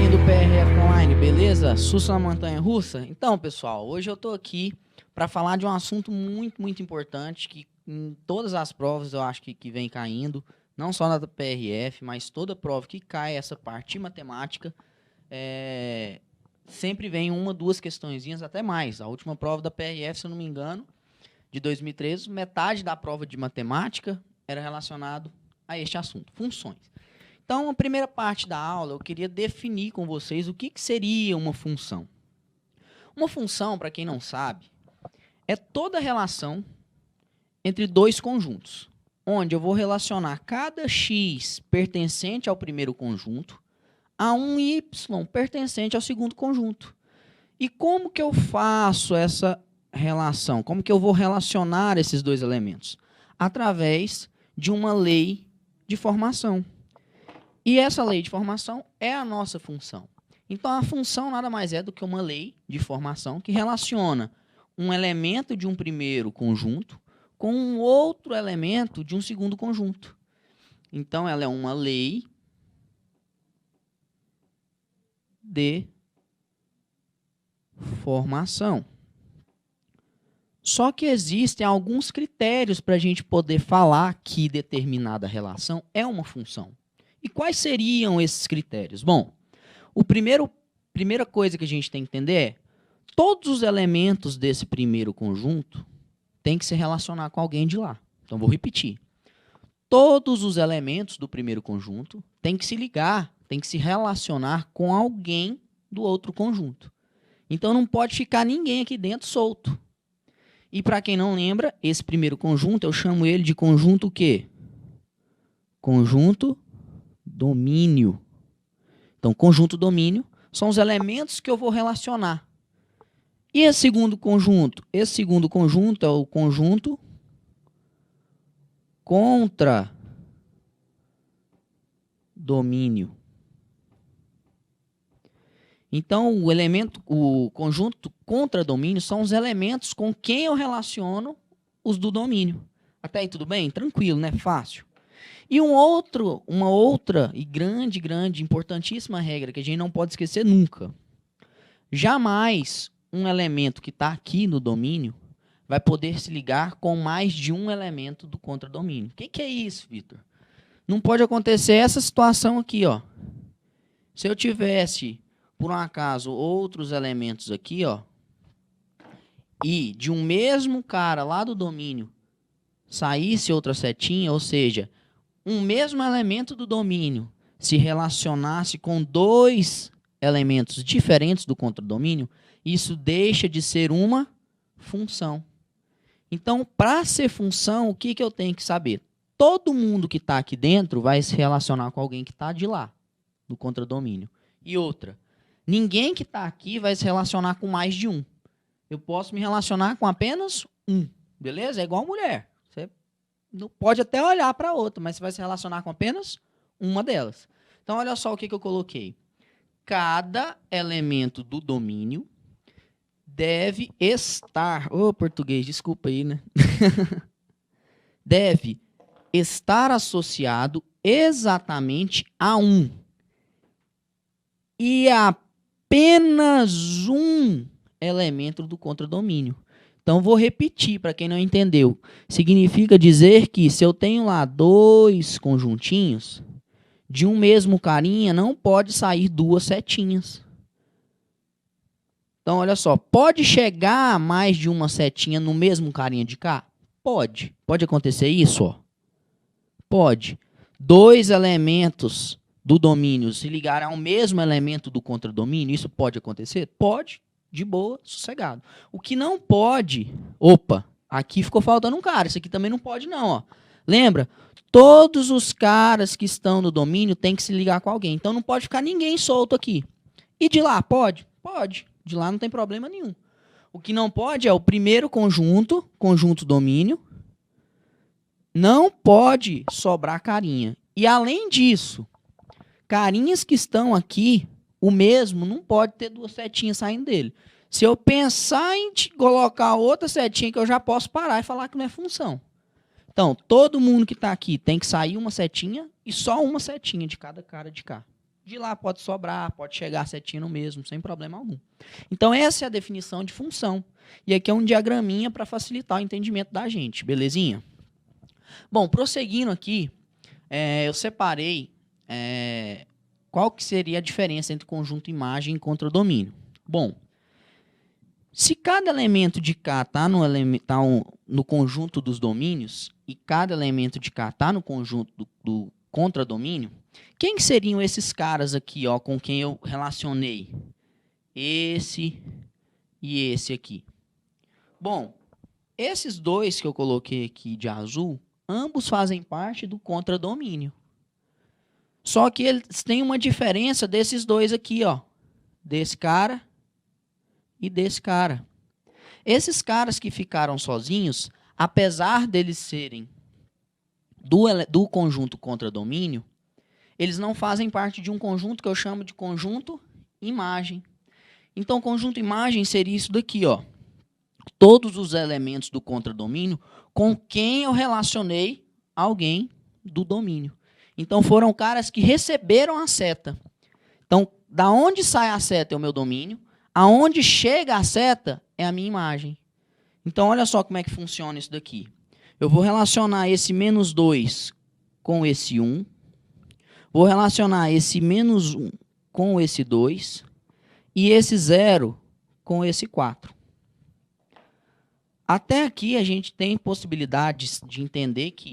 galerinha do PRF Online, beleza? Sussa na montanha russa? Então, pessoal, hoje eu tô aqui para falar de um assunto muito importante que em todas as provas eu acho que vem caindo, não só na PRF, mas toda prova que cai essa parte de matemática, sempre vem uma, duas questõezinhas, até mais. A última prova da PRF, se eu não me engano, de 2013, metade da prova de matemática era relacionado a este assunto, funções. Então, a primeira parte da aula, eu queria definir com vocês o que seria uma função. Uma função, para quem não sabe, é toda relação entre dois conjuntos, onde eu vou relacionar cada x pertencente ao primeiro conjunto a um y pertencente ao segundo conjunto. E como que eu faço essa relação? Como que eu vou relacionar esses dois elementos? Através de uma lei de formação. E essa lei de formação é a nossa função. Então, a função nada mais é do que uma lei de formação que relaciona um elemento de um primeiro conjunto com um outro elemento de um segundo conjunto. Então, ela é uma lei de formação. Só que existem alguns critérios para a gente poder falar que determinada relação é uma função. E quais seriam esses critérios? Bom, primeira coisa que a gente tem que entender é todos os elementos desse primeiro conjunto têm que se relacionar com alguém de lá. Então, vou repetir. Todos os elementos do primeiro conjunto têm que se ligar, têm que se relacionar com alguém do outro conjunto. Então, não pode ficar ninguém aqui dentro solto. E, para quem não lembra, esse primeiro conjunto, eu chamo ele de conjunto o quê? Conjunto domínio. Então, conjunto domínio são os elementos que eu vou relacionar. E esse segundo conjunto? Esse segundo conjunto é o conjunto contra domínio. Então, o conjunto contra domínio são os elementos com quem eu relaciono os do domínio. Até aí tudo bem? Tranquilo, né? Fácil. E uma outra e grande, importantíssima regra que a gente não pode esquecer nunca. Jamais um elemento que está aqui no domínio vai poder se ligar com mais de um elemento do contradomínio. O que é isso, Vitor? Não pode acontecer essa situação aqui, ó. Se eu tivesse, por um acaso, outros elementos aqui, ó, e de um mesmo cara lá do domínio saísse outra setinha, ou seja, um mesmo elemento do domínio se relacionasse com dois elementos diferentes do contradomínio, isso deixa de ser uma função. Então, para ser função, o que eu tenho que saber? Todo mundo que está aqui dentro vai se relacionar com alguém que está de lá, do contradomínio. E outra, ninguém que está aqui vai se relacionar com mais de um. Eu posso me relacionar com apenas um, beleza? É igual mulher. Não pode até olhar para outra, mas você vai se relacionar com apenas uma delas. Então, olha só o que eu coloquei. Cada elemento do domínio deve estar... português, desculpa aí, né? Deve estar associado exatamente a um. E apenas um elemento do contradomínio. Então, vou repetir para quem não entendeu. Significa dizer que se eu tenho lá dois conjuntinhos, de um mesmo carinha não pode sair duas setinhas. Então, olha só, pode chegar mais de uma setinha no mesmo carinha de cá? Pode. Pode acontecer isso? Ó? Pode. Dois elementos do domínio se ligarem ao mesmo elemento do contradomínio, isso pode acontecer? Pode. De boa, sossegado. O que não pode... Opa, aqui ficou faltando um cara. Isso aqui também não pode, não. Ó. Lembra? Todos os caras que estão no domínio têm que se ligar com alguém. Então, não pode ficar ninguém solto aqui. E de lá, pode? Pode. De lá não tem problema nenhum. O que não pode é o primeiro conjunto, conjunto domínio. Não pode sobrar carinha. E, além disso, carinhas que estão aqui... O mesmo não pode ter duas setinhas saindo dele. Se eu pensar em colocar outra setinha, que eu já posso parar e falar que não é função. Então, todo mundo que está aqui tem que sair uma setinha e só uma setinha de cada cara de cá. De lá pode sobrar, pode chegar a setinha no mesmo, sem problema algum. Então, essa é a definição de função. E aqui é um diagraminha para facilitar o entendimento da gente, belezinha? Bom, prosseguindo aqui, eu separei qual que seria a diferença entre conjunto imagem e contradomínio. Bom, se cada elemento de K está no conjunto dos domínios e cada elemento de K está no conjunto do contradomínio, quem seriam esses caras aqui, ó, com quem eu relacionei? Esse e esse aqui. Bom, esses dois que eu coloquei aqui de azul, ambos fazem parte do contradomínio. Só que eles têm uma diferença desses dois aqui, ó. Desse cara e desse cara. Esses caras que ficaram sozinhos, apesar deles serem do conjunto contradomínio, eles não fazem parte de um conjunto que eu chamo de conjunto imagem. Então, conjunto imagem seria isso daqui, ó. Todos os elementos do contradomínio com quem eu relacionei alguém do domínio. Então, foram caras que receberam a seta. Então, da onde sai a seta é o meu domínio, aonde chega a seta é a minha imagem. Então, olha só como é que funciona isso daqui. Eu vou relacionar esse menos 2 com esse 1. Vou relacionar esse menos 1 com esse 2 e esse 0 com esse 4. Até aqui a gente tem possibilidades de entender que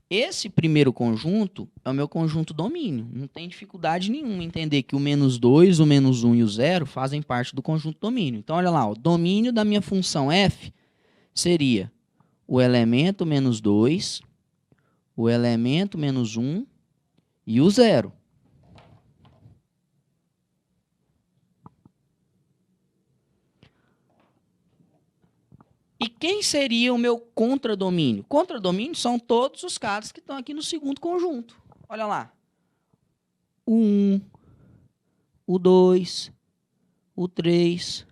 esse primeiro conjunto é o meu conjunto domínio. Não tem dificuldade nenhuma em entender que o menos 2, o menos 1 e o 0 fazem parte do conjunto domínio. Então, olha lá, o domínio da minha função f seria o elemento menos 2, o elemento menos 1 e o 0. E quem seria o meu contradomínio? Contradomínio são todos os caras que estão aqui no segundo conjunto. Olha lá. O 1, o 2, o 3,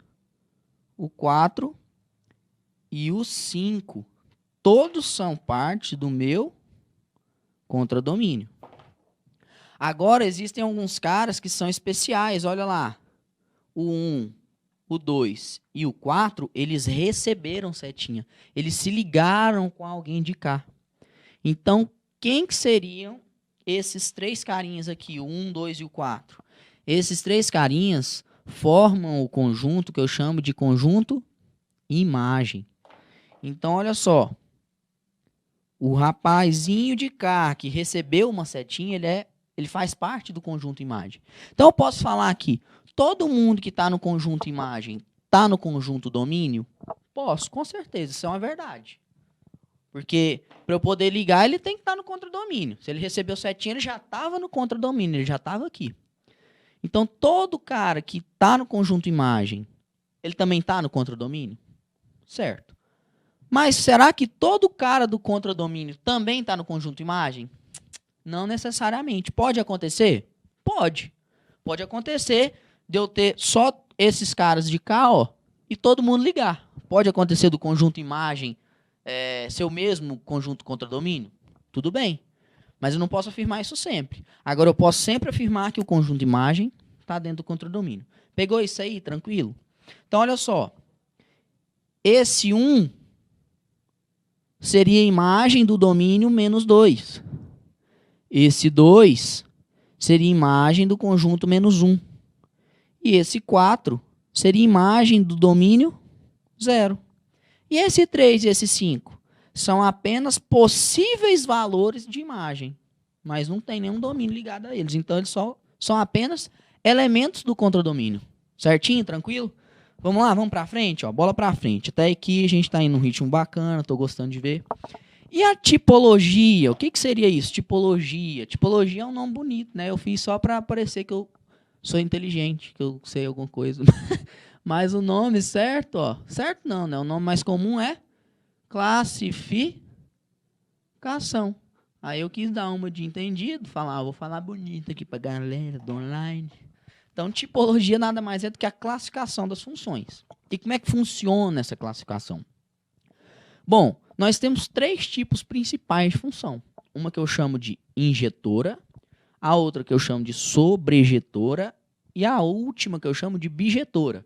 o 4 e o 5. Todos são parte do meu contradomínio. Agora, existem alguns caras que são especiais. Olha lá. O 1, o 2 e o 4, eles receberam setinha. Eles se ligaram com alguém de cá. Então, quem que seriam esses três carinhas aqui, o 1, 2 e o 4? Esses três carinhas formam o conjunto que eu chamo de conjunto imagem. Então, olha só. O rapazinho de cá que recebeu uma setinha, ele faz parte do conjunto imagem. Então, eu posso falar aqui, todo mundo que está no conjunto imagem está no conjunto domínio? Posso, com certeza, isso é uma verdade. Porque, para eu poder ligar, ele tem que estar no contradomínio. Se ele recebeu setinha, ele já estava no contradomínio, ele já estava aqui. Então, todo cara que está no conjunto imagem, ele também está no contradomínio? Certo. Mas será que todo cara do contradomínio também está no conjunto imagem? Não necessariamente. Pode acontecer? Pode. Pode acontecer de eu ter só esses caras de cá, ó, e todo mundo ligar. Pode acontecer do conjunto imagem ser o mesmo conjunto contradomínio? Tudo bem. Mas eu não posso afirmar isso sempre. Agora, eu posso sempre afirmar que o conjunto imagem está dentro do contradomínio. Pegou isso aí? Tranquilo? Então, olha só. Esse 1 seria a imagem do domínio menos 2. Esse 2 seria a imagem do conjunto menos 1. E esse 4 seria a imagem do domínio 0. E esse 3 e esse 5 são apenas possíveis valores de imagem, mas não tem nenhum domínio ligado a eles. Então, eles são apenas elementos do contradomínio. Certinho? Tranquilo? Vamos lá, vamos para frente? Ó, bola para frente. Até aqui a gente está indo num ritmo bacana, estou gostando de ver. E a tipologia? O que seria isso? Tipologia. Tipologia é um nome bonito, né? Eu fiz só para parecer que eu sou inteligente, que eu sei alguma coisa. Mas o nome certo, ó, certo não, né? O nome mais comum é classificação. Aí eu quis dar uma de entendido, vou falar bonito aqui para a galera do online. Então, tipologia nada mais é do que a classificação das funções. E como é que funciona essa classificação? Bom, nós temos 3 tipos principais de função. Uma que eu chamo de injetora, a outra que eu chamo de sobrejetora e a última que eu chamo de bijetora.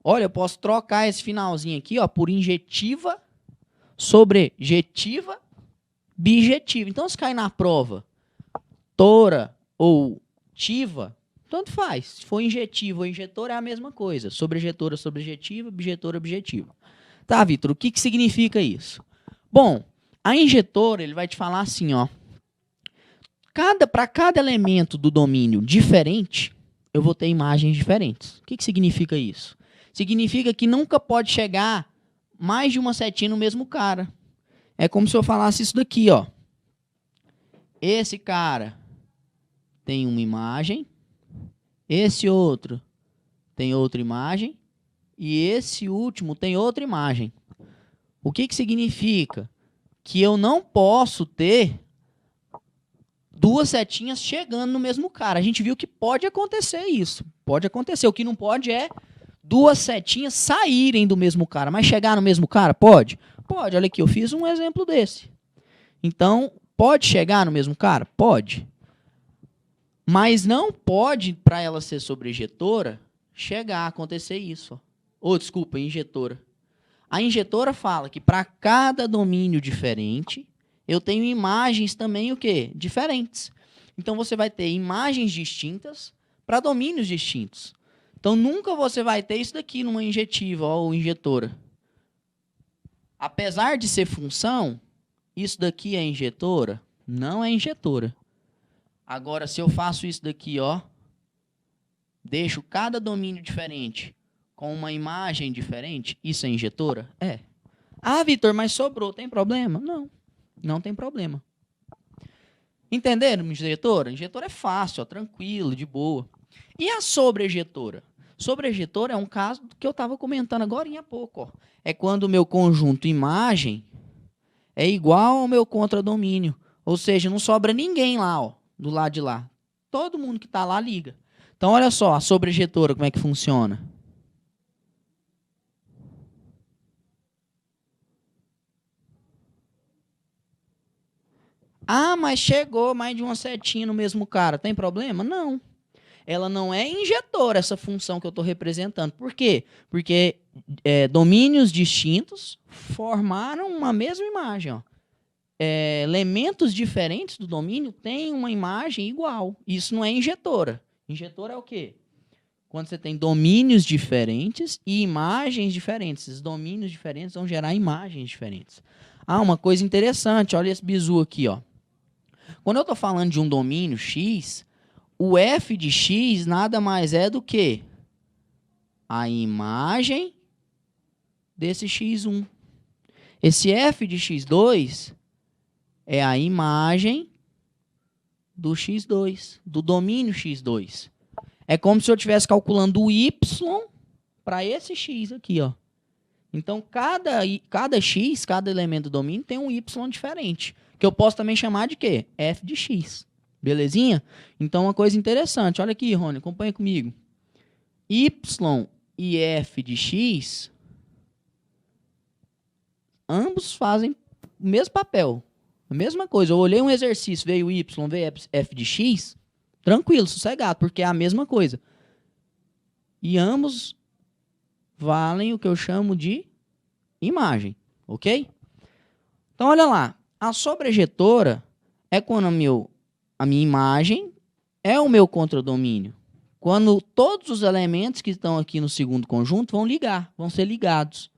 Olha, eu posso trocar esse finalzinho aqui, ó, por injetiva, sobrejetiva, bijetiva. Então, se cair na prova tora ou tiva, tanto faz. Se for injetiva ou injetora, é a mesma coisa. Sobrejetora, sobrejetiva, bijetora, bijetiva. Tá, Vitor, o que significa isso? Bom, a injetora, ele vai te falar assim, ó. Para cada elemento do domínio diferente, eu vou ter imagens diferentes. O que significa isso? Significa que nunca pode chegar mais de uma setinha no mesmo cara. É como se eu falasse isso daqui, ó. Esse cara tem uma imagem, esse outro tem outra imagem e esse último tem outra imagem. O que significa? Que eu não posso ter duas setinhas chegando no mesmo cara. A gente viu que pode acontecer isso. Pode acontecer. O que não pode é duas setinhas saírem do mesmo cara. Mas chegar no mesmo cara? Pode? Pode. Olha aqui, eu fiz um exemplo desse. Então, pode chegar no mesmo cara? Pode. Mas não pode, para ela ser sobrejetora, chegar a acontecer isso. Ou, desculpa, injetora. A injetora fala que para cada domínio diferente, eu tenho imagens também o quê? Diferentes. Então, você vai ter imagens distintas para domínios distintos. Então, nunca você vai ter isso daqui numa injetiva ou injetora. Apesar de ser função, isso daqui é injetora? Não é injetora. Agora, se eu faço isso daqui, ó, deixo cada domínio diferente com uma imagem diferente, isso é injetora? É. Ah, Vitor, mas sobrou, tem problema? Não. Não tem problema. Entenderam, injetora? Injetora é fácil, ó, tranquilo, de boa. E a sobrejetora? Sobrejetora é um caso que eu estava comentando agora há pouco. Ó. É quando o meu conjunto imagem é igual ao meu contradomínio. Ou seja, não sobra ninguém lá, ó, do lado de lá. Todo mundo que está lá liga. Então, olha só, a sobrejetora, como é que funciona? Ah, mas chegou mais de uma setinha no mesmo cara. Tem problema? Não. Ela não é injetora, essa função que eu estou representando. Por quê? Porque domínios distintos formaram uma mesma imagem. Ó. Elementos diferentes do domínio têm uma imagem igual. Isso não é injetora. Injetora é o quê? Quando você tem domínios diferentes e imagens diferentes. Esses domínios diferentes vão gerar imagens diferentes. Ah, uma coisa interessante. Olha esse bizu aqui, ó. Quando eu estou falando de um domínio X, o f de x nada mais é do que a imagem desse x1. Esse f de x2 é a imagem do x2, do domínio x2. É como se eu estivesse calculando o y para esse x aqui, ó. Então, cada x, cada elemento do domínio tem um y diferente, que eu posso também chamar de quê? F de x. Belezinha? Então, uma coisa interessante. Olha aqui, Rony, acompanha comigo. Y e f de x, ambos fazem o mesmo papel. A mesma coisa. Eu olhei um exercício, veio y, veio f de x, tranquilo, sossegado, porque é a mesma coisa. E ambos valem o que eu chamo de imagem, ok? Então, olha lá. A sobrejetora é quando a minha imagem é o meu contradomínio. Quando todos os elementos que estão aqui no segundo conjunto vão ser ligados.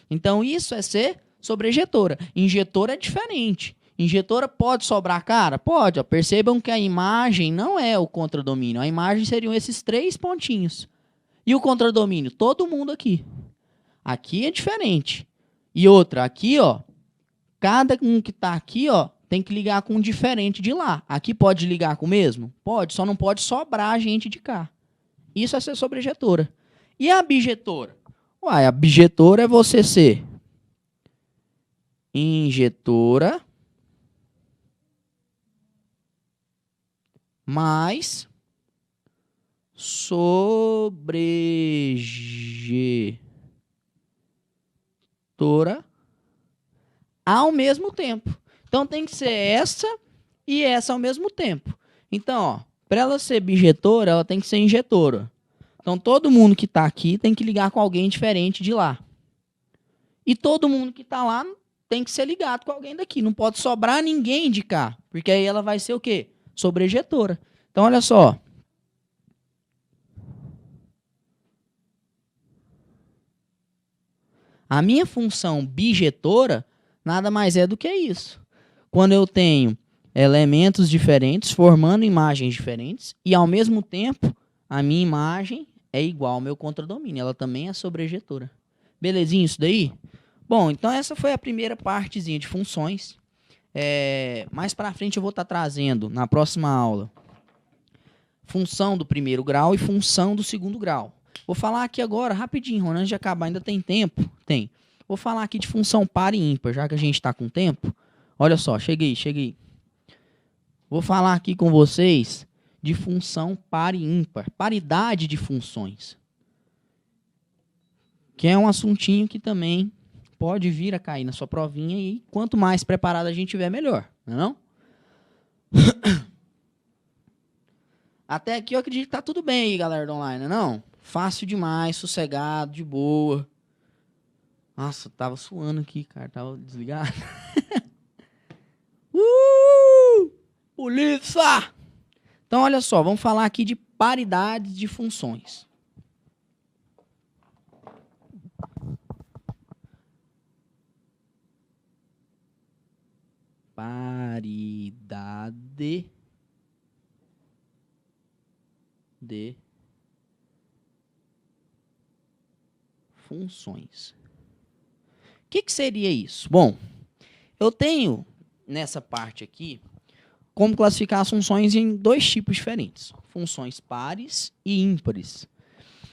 Então, isso é ser sobrejetora. Injetora é diferente. Injetora pode sobrar cara? Pode. Ó. Percebam que a imagem não é o contradomínio. A imagem seriam esses 3 pontinhos. E o contradomínio? Todo mundo aqui. Aqui é diferente. E outra, aqui, ó, cada um que está aqui, ó, tem que ligar com um diferente de lá. Aqui pode ligar com o mesmo? Pode, só não pode sobrar a gente de cá. Isso é ser sobrejetora. E a bijetora? Uai, a bijetora é você ser injetora mais sobrejetora ao mesmo tempo. Então, tem que ser essa e essa ao mesmo tempo. Então, ó, para ela ser bijetora, ela tem que ser injetora. Então, todo mundo que está aqui tem que ligar com alguém diferente de lá. E todo mundo que está lá tem que ser ligado com alguém daqui. Não pode sobrar ninguém de cá, porque aí ela vai ser o quê? Sobrejetora. Então, olha só. A minha função bijetora nada mais é do que isso. Quando eu tenho elementos diferentes formando imagens diferentes e, ao mesmo tempo, a minha imagem é igual ao meu contradomínio. Ela também é sobrejetora. Belezinha isso daí? Bom, então essa foi a primeira partezinha de funções. Mais para frente eu vou estar trazendo, na próxima aula, função do primeiro grau e função do segundo grau. Vou falar aqui agora, rapidinho, Ron, antes de acabar, ainda tem tempo? Tem. Vou falar aqui de função par e ímpar, já que a gente está com tempo. Olha só, cheguei. Vou falar aqui com vocês de função par e ímpar, paridade de funções. Que é um assuntinho que também pode vir a cair na sua provinha e quanto mais preparado a gente tiver, melhor, não é não? Até aqui eu acredito que tá tudo bem aí, galera do online, não? Fácil demais, sossegado, de boa. Nossa, tava suando aqui, cara, tava desligado. Polícia! Então, olha só, vamos falar aqui de paridade de funções. Paridade de funções. O que seria isso? Bom, eu tenho nessa parte aqui como classificar as funções em dois tipos diferentes: funções pares e ímpares.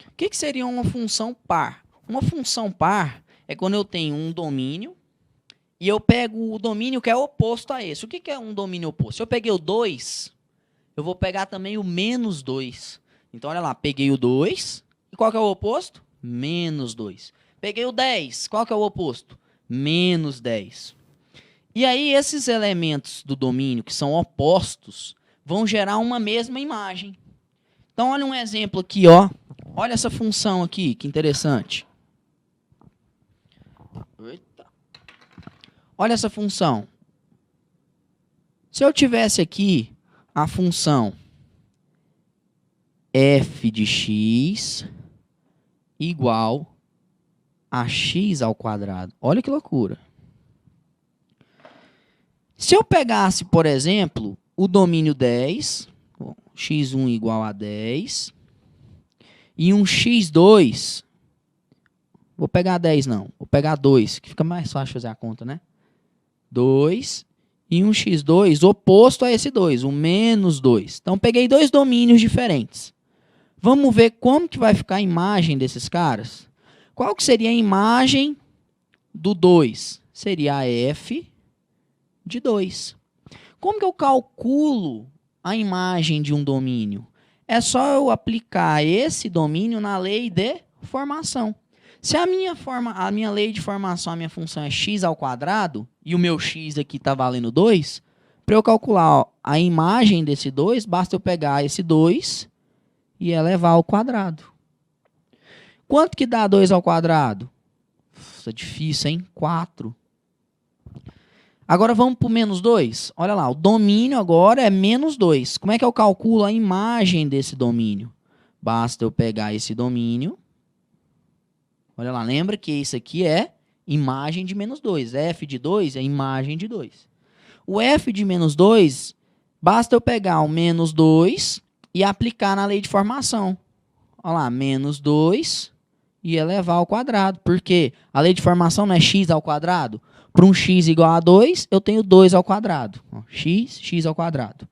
O que seria uma função par? Uma função par é quando eu tenho um domínio e eu pego o domínio que é oposto a esse. O que é um domínio oposto? Se eu peguei o 2, eu vou pegar também o menos 2. Então, olha lá, peguei o 2. E qual que é o oposto? Menos 2. Peguei o 10. Qual que é o oposto? Menos 10. E aí, esses elementos do domínio, que são opostos, vão gerar uma mesma imagem. Então, olha um exemplo aqui, ó. Olha essa função aqui, que interessante. Eita. Olha essa função. Se eu tivesse aqui a função f de x igual a x ao quadrado. Olha que loucura. Se eu pegasse, por exemplo, o domínio 10, x1 igual a 10, e um x2, vou pegar 10 não, vou pegar 2, que fica mais fácil fazer a conta, né? 2 e um x2 oposto a esse 2, o menos 2. Então, peguei dois domínios diferentes. Vamos ver como que vai ficar a imagem desses caras? Qual que seria a imagem do 2? Seria a f de 2. Como que eu calculo a imagem de um domínio? É só eu aplicar esse domínio na lei de formação. Se a minha lei de formação, a minha função é x ao quadrado, e o meu x aqui está valendo 2, para eu calcular a imagem desse 2, basta eu pegar esse 2 e elevar ao quadrado. Quanto que dá 2 ao quadrado? Isso é difícil, hein? 4. Agora vamos para o menos 2. Olha lá, o domínio agora é menos 2. Como é que eu calculo a imagem desse domínio? Basta eu pegar esse domínio. Olha lá, lembra que isso aqui é imagem de menos 2. F de 2 é imagem de 2. O f de menos 2, basta eu pegar o menos 2 e aplicar na lei de formação. Olha lá, menos 2 e elevar ao quadrado. Por quê? A lei de formação não é x ao quadrado? Para um x igual a 2, eu tenho 2 ao quadrado. X ao quadrado.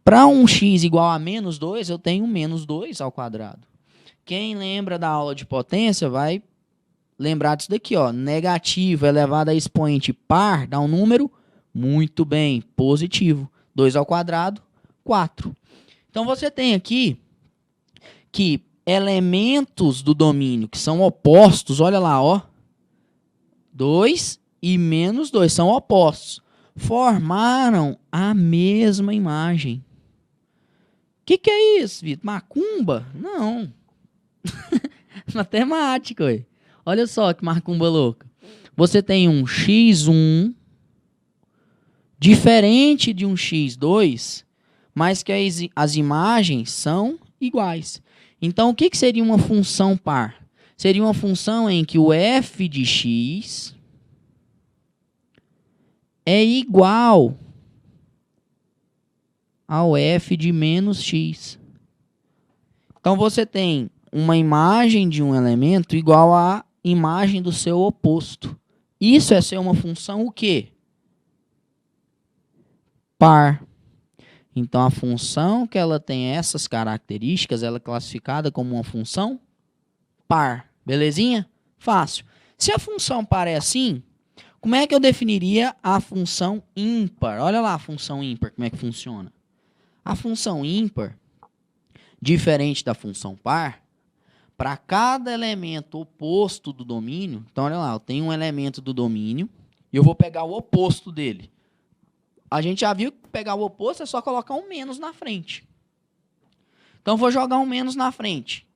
Para um x igual a menos 2, eu tenho menos 2 ao quadrado. Quem lembra da aula de potência vai lembrar disso daqui, ó. Negativo elevado a expoente par dá um número muito bem positivo. 2 ao quadrado, 4. Então, você tem aqui que elementos do domínio que são opostos, olha lá, ó. 2 e menos 2 são opostos. Formaram a mesma imagem. Que é isso, Vitor? Macumba? Não. Matemática, ué. Olha só que macumba louca. Você tem um x1 diferente de um x2, mas que as imagens são iguais. Então, o que seria uma função par? Seria uma função em que o f de x é igual ao f de menos x. Então, você tem uma imagem de um elemento igual à imagem do seu oposto. Isso é ser uma função o quê? Par. Então, a função que ela tem essas características, ela é classificada como uma função par. Belezinha? Fácil. Se a função par é assim, como é que eu definiria a função ímpar? Olha lá a função ímpar, como é que funciona. A função ímpar, diferente da função par, para cada elemento oposto do domínio, então olha lá, eu tenho um elemento do domínio e eu vou pegar o oposto dele. A gente já viu que pegar o oposto é só colocar um menos na frente. Então, vou jogar um menos na frente.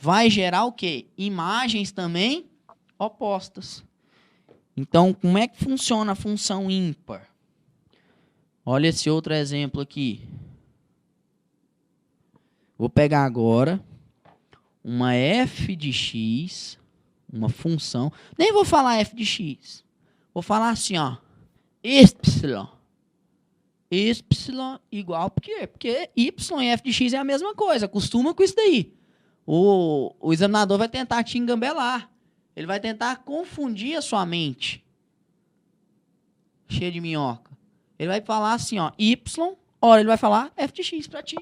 Vai gerar o quê? Imagens também opostas. Então, como é que funciona a função ímpar? Olha esse outro exemplo aqui. Vou pegar agora uma f de x, uma função. Nem vou falar f de x. Vou falar assim, ó. Y igual, por quê? Porque y e f de x é a mesma coisa, acostuma com isso daí. O examinador vai tentar te engambelar. Ele vai tentar confundir a sua mente. Cheia de minhoca. Ele vai falar assim, ó, y, ora ele vai falar f de x para ti.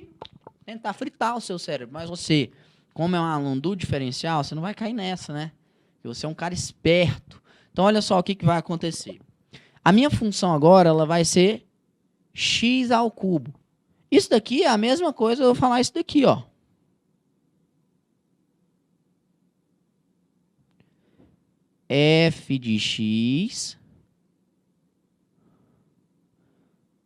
Tentar fritar o seu cérebro. Mas você, como é um aluno do diferencial, você não vai cair nessa, né? Porque você é um cara esperto. Então, olha só o que vai acontecer. A minha função agora ela vai ser x ao cubo. Isso daqui é a mesma coisa, eu vou falar isso daqui, ó. F de x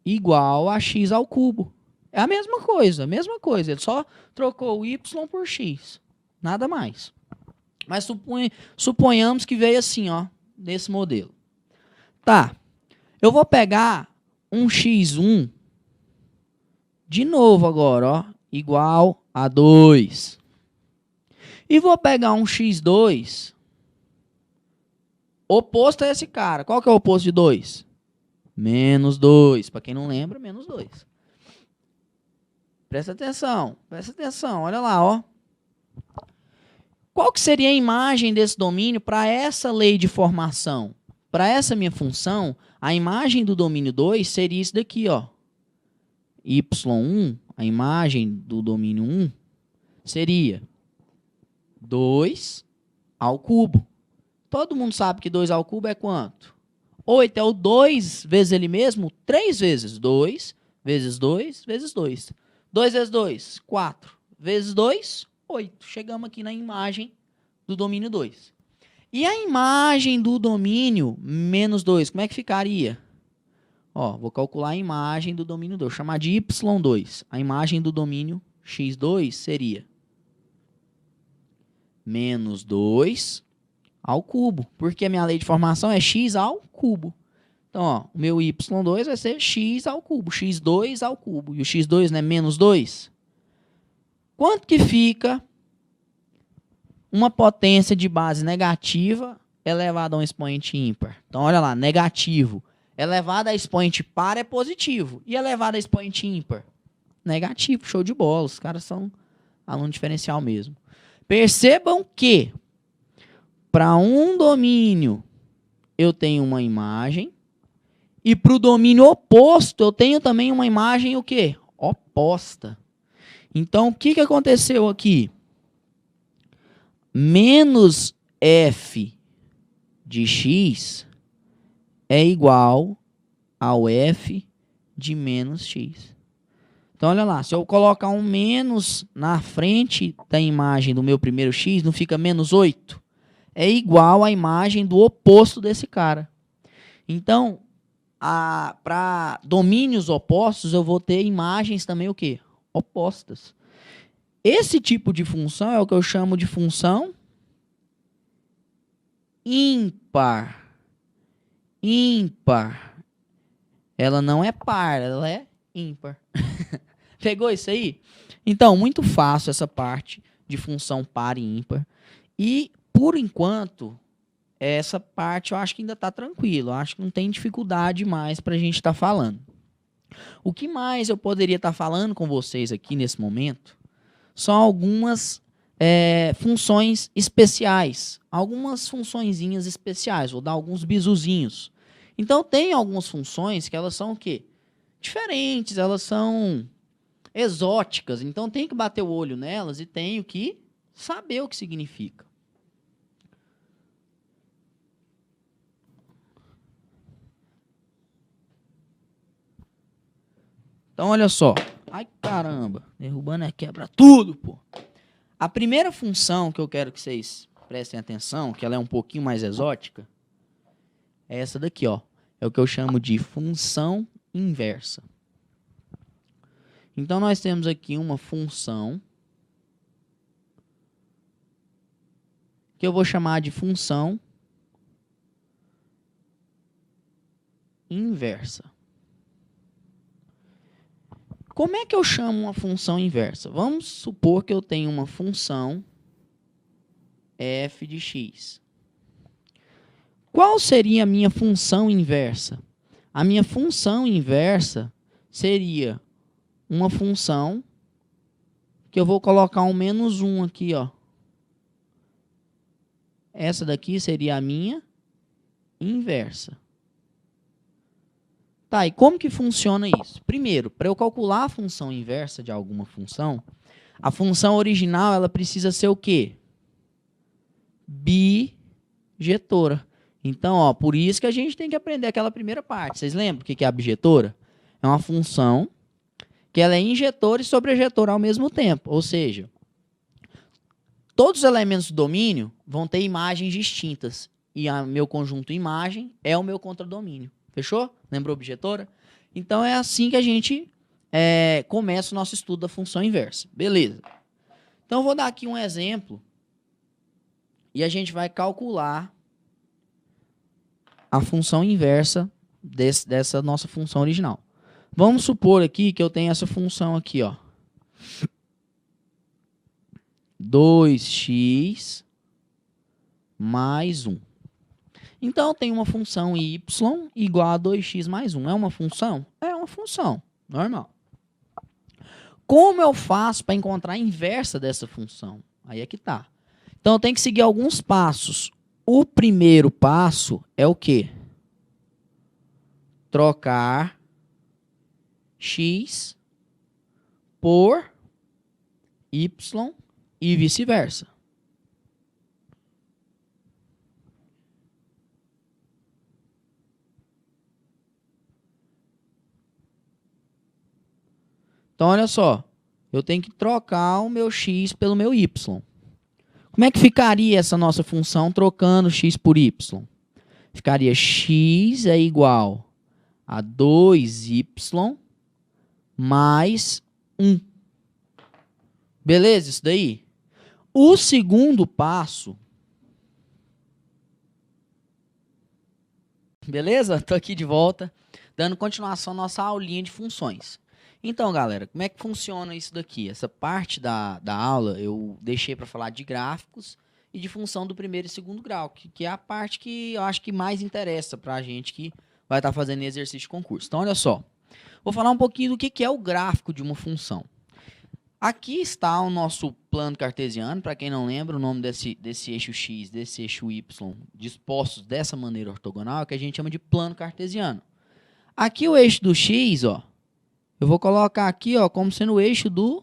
igual a x ao cubo. É a mesma coisa, Ele só trocou o y por x. Nada mais. Mas suponhamos que veio assim, ó, desse modelo. Tá. Eu vou pegar um x1 de novo agora, ó, igual a 2. E vou pegar um x2 oposto a esse cara. Qual que é o oposto de 2? Menos 2. Para quem não lembra, menos 2. Presta atenção, olha lá, ó. Qual que seria a imagem desse domínio para essa lei de formação? Para essa minha função, a imagem do domínio 2 seria isso daqui, ó. y1, a imagem do domínio 1, seria 2 ao cubo. Todo mundo sabe que 2 ao cubo é quanto? 8 é o 2 vezes ele mesmo, 3 vezes. 2 vezes 2 vezes 2. 2 vezes 2, 4. Vezes 2, 8. Chegamos aqui na imagem do domínio 2. E a imagem do domínio menos 2, como é que ficaria? Ó, vou calcular a imagem do domínio 2, vou chamar de y2. A imagem do domínio x2 seria menos 2 ao cubo, porque a minha lei de formação é x ao cubo. Então, ó, o meu y2 vai ser x ao cubo, x2 ao cubo. E o x2 não é menos 2? Quanto que fica uma potência de base negativa elevada a um expoente ímpar? Então, olha lá, negativo. Elevado a expoente par é positivo. E elevado a expoente ímpar? Negativo, show de bola. Os caras são aluno diferencial mesmo. Percebam que para um domínio eu tenho uma imagem e para o domínio oposto eu tenho também uma imagem o quê? Oposta. Então, o que aconteceu aqui? Menos f de x é igual ao f de menos x. Então, olha lá, se eu colocar um menos na frente da imagem do meu primeiro x, não fica menos 8? É igual à imagem do oposto desse cara. Então, para domínios opostos, eu vou ter imagens também o quê? opostas. Esse tipo de função é o que eu chamo de função ímpar. Ímpar. Ela não é par, ela é ímpar. Pegou isso aí? Então, muito fácil essa parte de função par e ímpar. E, por enquanto, essa parte eu acho que ainda está tranquilo. Eu acho que não tem dificuldade mais para a gente estar falando. O que mais eu poderia estar falando com vocês aqui nesse momento são algumas funções especiais. Algumas funçõezinhas especiais. Vou dar alguns bisuzinhos. Então, tem algumas funções que elas são o quê? Diferentes, elas são exóticas. Então, tem que bater o olho nelas e tenho que saber o que significa. Então, olha só. Ai, caramba. Derrubando é quebra tudo, pô. A primeira função que eu quero que vocês prestem atenção, que ela é um pouquinho mais exótica, é essa daqui, ó. É o que eu chamo de função inversa. Então, nós temos aqui uma função que eu vou chamar de função inversa. Como é que eu chamo uma função inversa? Vamos supor que eu tenho uma função f de x. Qual seria a minha função inversa? A minha função inversa seria uma função que eu vou colocar um menos 1 aqui, ó. Essa daqui seria a minha inversa. Tá, e como que funciona isso? Primeiro, para eu calcular a função inversa de alguma função, a função original ela precisa ser o quê? Bijetora. Então, ó, por isso que a gente tem que aprender aquela primeira parte. Vocês lembram o que é a bijetora? É uma função que ela é injetora e sobrejetora ao mesmo tempo. Ou seja, todos os elementos do domínio vão ter imagens distintas. E o meu conjunto imagem é o meu contradomínio. Fechou? Lembrou objetora? Então, é assim que a gente começa o nosso estudo da função inversa. Beleza. Então, eu vou dar aqui um exemplo e a gente vai calcular a função inversa dessa nossa função original. Vamos supor aqui que eu tenho essa função aqui, ó. 2x mais 1. Então, eu tenho uma função y igual a 2x mais 1. É uma função? É uma função. Normal. Como eu faço para encontrar a inversa dessa função? Aí é que tá. Então, eu tenho que seguir alguns passos. O primeiro passo é o quê? Trocar x por y e vice-versa. Então, olha só. Eu tenho que trocar o meu x pelo meu y. Como é que ficaria essa nossa função trocando x por y? Ficaria x é igual a 2y mais 1. Beleza isso daí? O segundo passo... Beleza? Estou aqui de volta, dando continuação à nossa aulinha de funções. Então, galera, como é que funciona isso daqui? Essa parte da aula eu deixei para falar de gráficos e de função do primeiro e segundo grau, que é a parte que eu acho que mais interessa para a gente que vai estar fazendo exercício de concurso. Então, olha só. Vou falar um pouquinho do que é o gráfico de uma função. Aqui está o nosso plano cartesiano. Para quem não lembra, o nome desse eixo x, desse eixo y, dispostos dessa maneira ortogonal, é que a gente chama de plano cartesiano. Aqui o eixo do x, ó, eu vou colocar aqui, ó, como sendo o eixo dos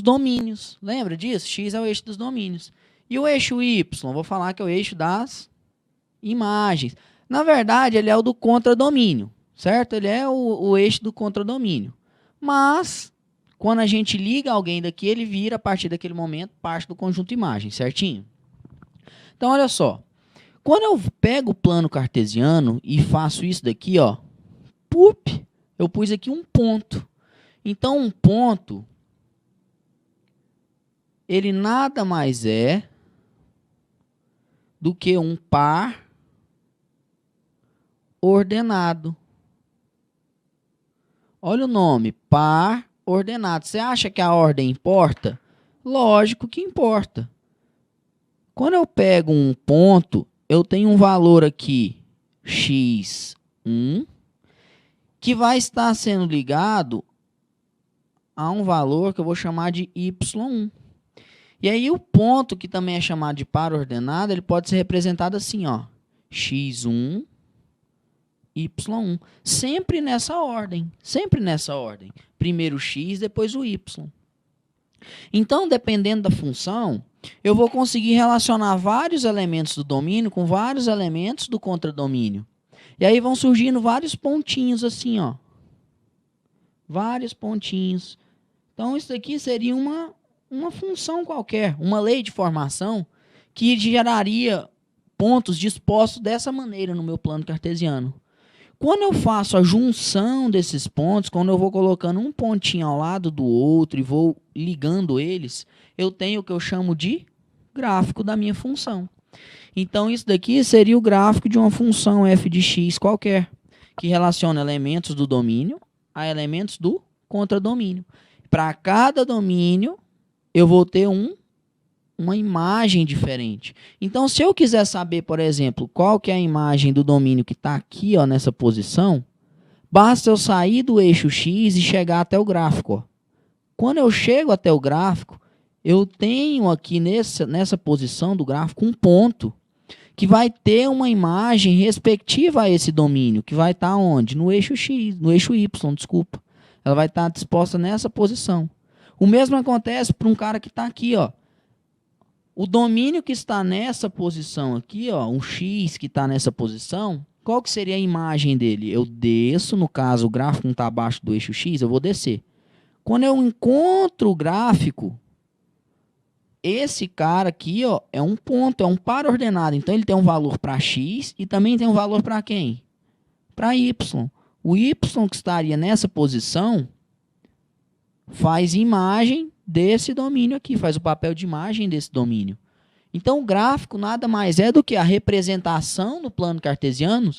domínios. Lembra disso? X é o eixo dos domínios. E o eixo y, vou falar que é o eixo das imagens. Na verdade, ele é o do contradomínio, certo? Ele é o eixo do contradomínio. Mas, quando a gente liga alguém daqui, ele vira, a partir daquele momento, parte do conjunto imagem, certinho? Então, olha só. Quando eu pego o plano cartesiano e faço isso daqui, ó, eu pus aqui um ponto. Então, um ponto, ele nada mais é do que um par ordenado. Olha o nome, par ordenado. Você acha que a ordem importa? Lógico que importa. Quando eu pego um ponto, eu tenho um valor aqui, x1, que vai estar sendo ligado a um valor que eu vou chamar de y1. E aí o ponto, que também é chamado de par ordenado, ele pode ser representado assim, ó, x1, y1. Sempre nessa ordem. Sempre nessa ordem. Primeiro o x, depois o y. Então, dependendo da função, eu vou conseguir relacionar vários elementos do domínio com vários elementos do contradomínio. E aí vão surgindo vários pontinhos assim, ó. Vários pontinhos. Então, isso aqui seria uma função qualquer, uma lei de formação que geraria pontos dispostos dessa maneira no meu plano cartesiano. Quando eu faço a junção desses pontos, quando eu vou colocando um pontinho ao lado do outro e vou ligando eles, eu tenho o que eu chamo de gráfico da minha função. Então, isso daqui seria o gráfico de uma função f de x qualquer, que relaciona elementos do domínio a elementos do contradomínio. Para cada domínio, eu vou ter uma imagem diferente. Então, se eu quiser saber, por exemplo, qual que é a imagem do domínio que está aqui, ó, nessa posição, basta eu sair do eixo X e chegar até o gráfico. Ó. Quando eu chego até o gráfico, eu tenho aqui nessa posição do gráfico um ponto que vai ter uma imagem respectiva a esse domínio, que vai estar onde? No eixo X, no eixo Y, desculpa. Ela vai estar disposta nessa posição. O mesmo acontece para um cara que está aqui, ó. O domínio que está nessa posição aqui, ó, um x que está nessa posição, qual que seria a imagem dele? Eu desço, no caso o gráfico não está abaixo do eixo x, eu vou descer. Quando eu encontro o gráfico, esse cara aqui, ó, é um ponto, é um par ordenado. Então ele tem um valor para x e também tem um valor para quem? Para y. O y que estaria nessa posição faz imagem desse domínio aqui, faz o papel de imagem desse domínio. Então, o gráfico nada mais é do que a representação no plano cartesiano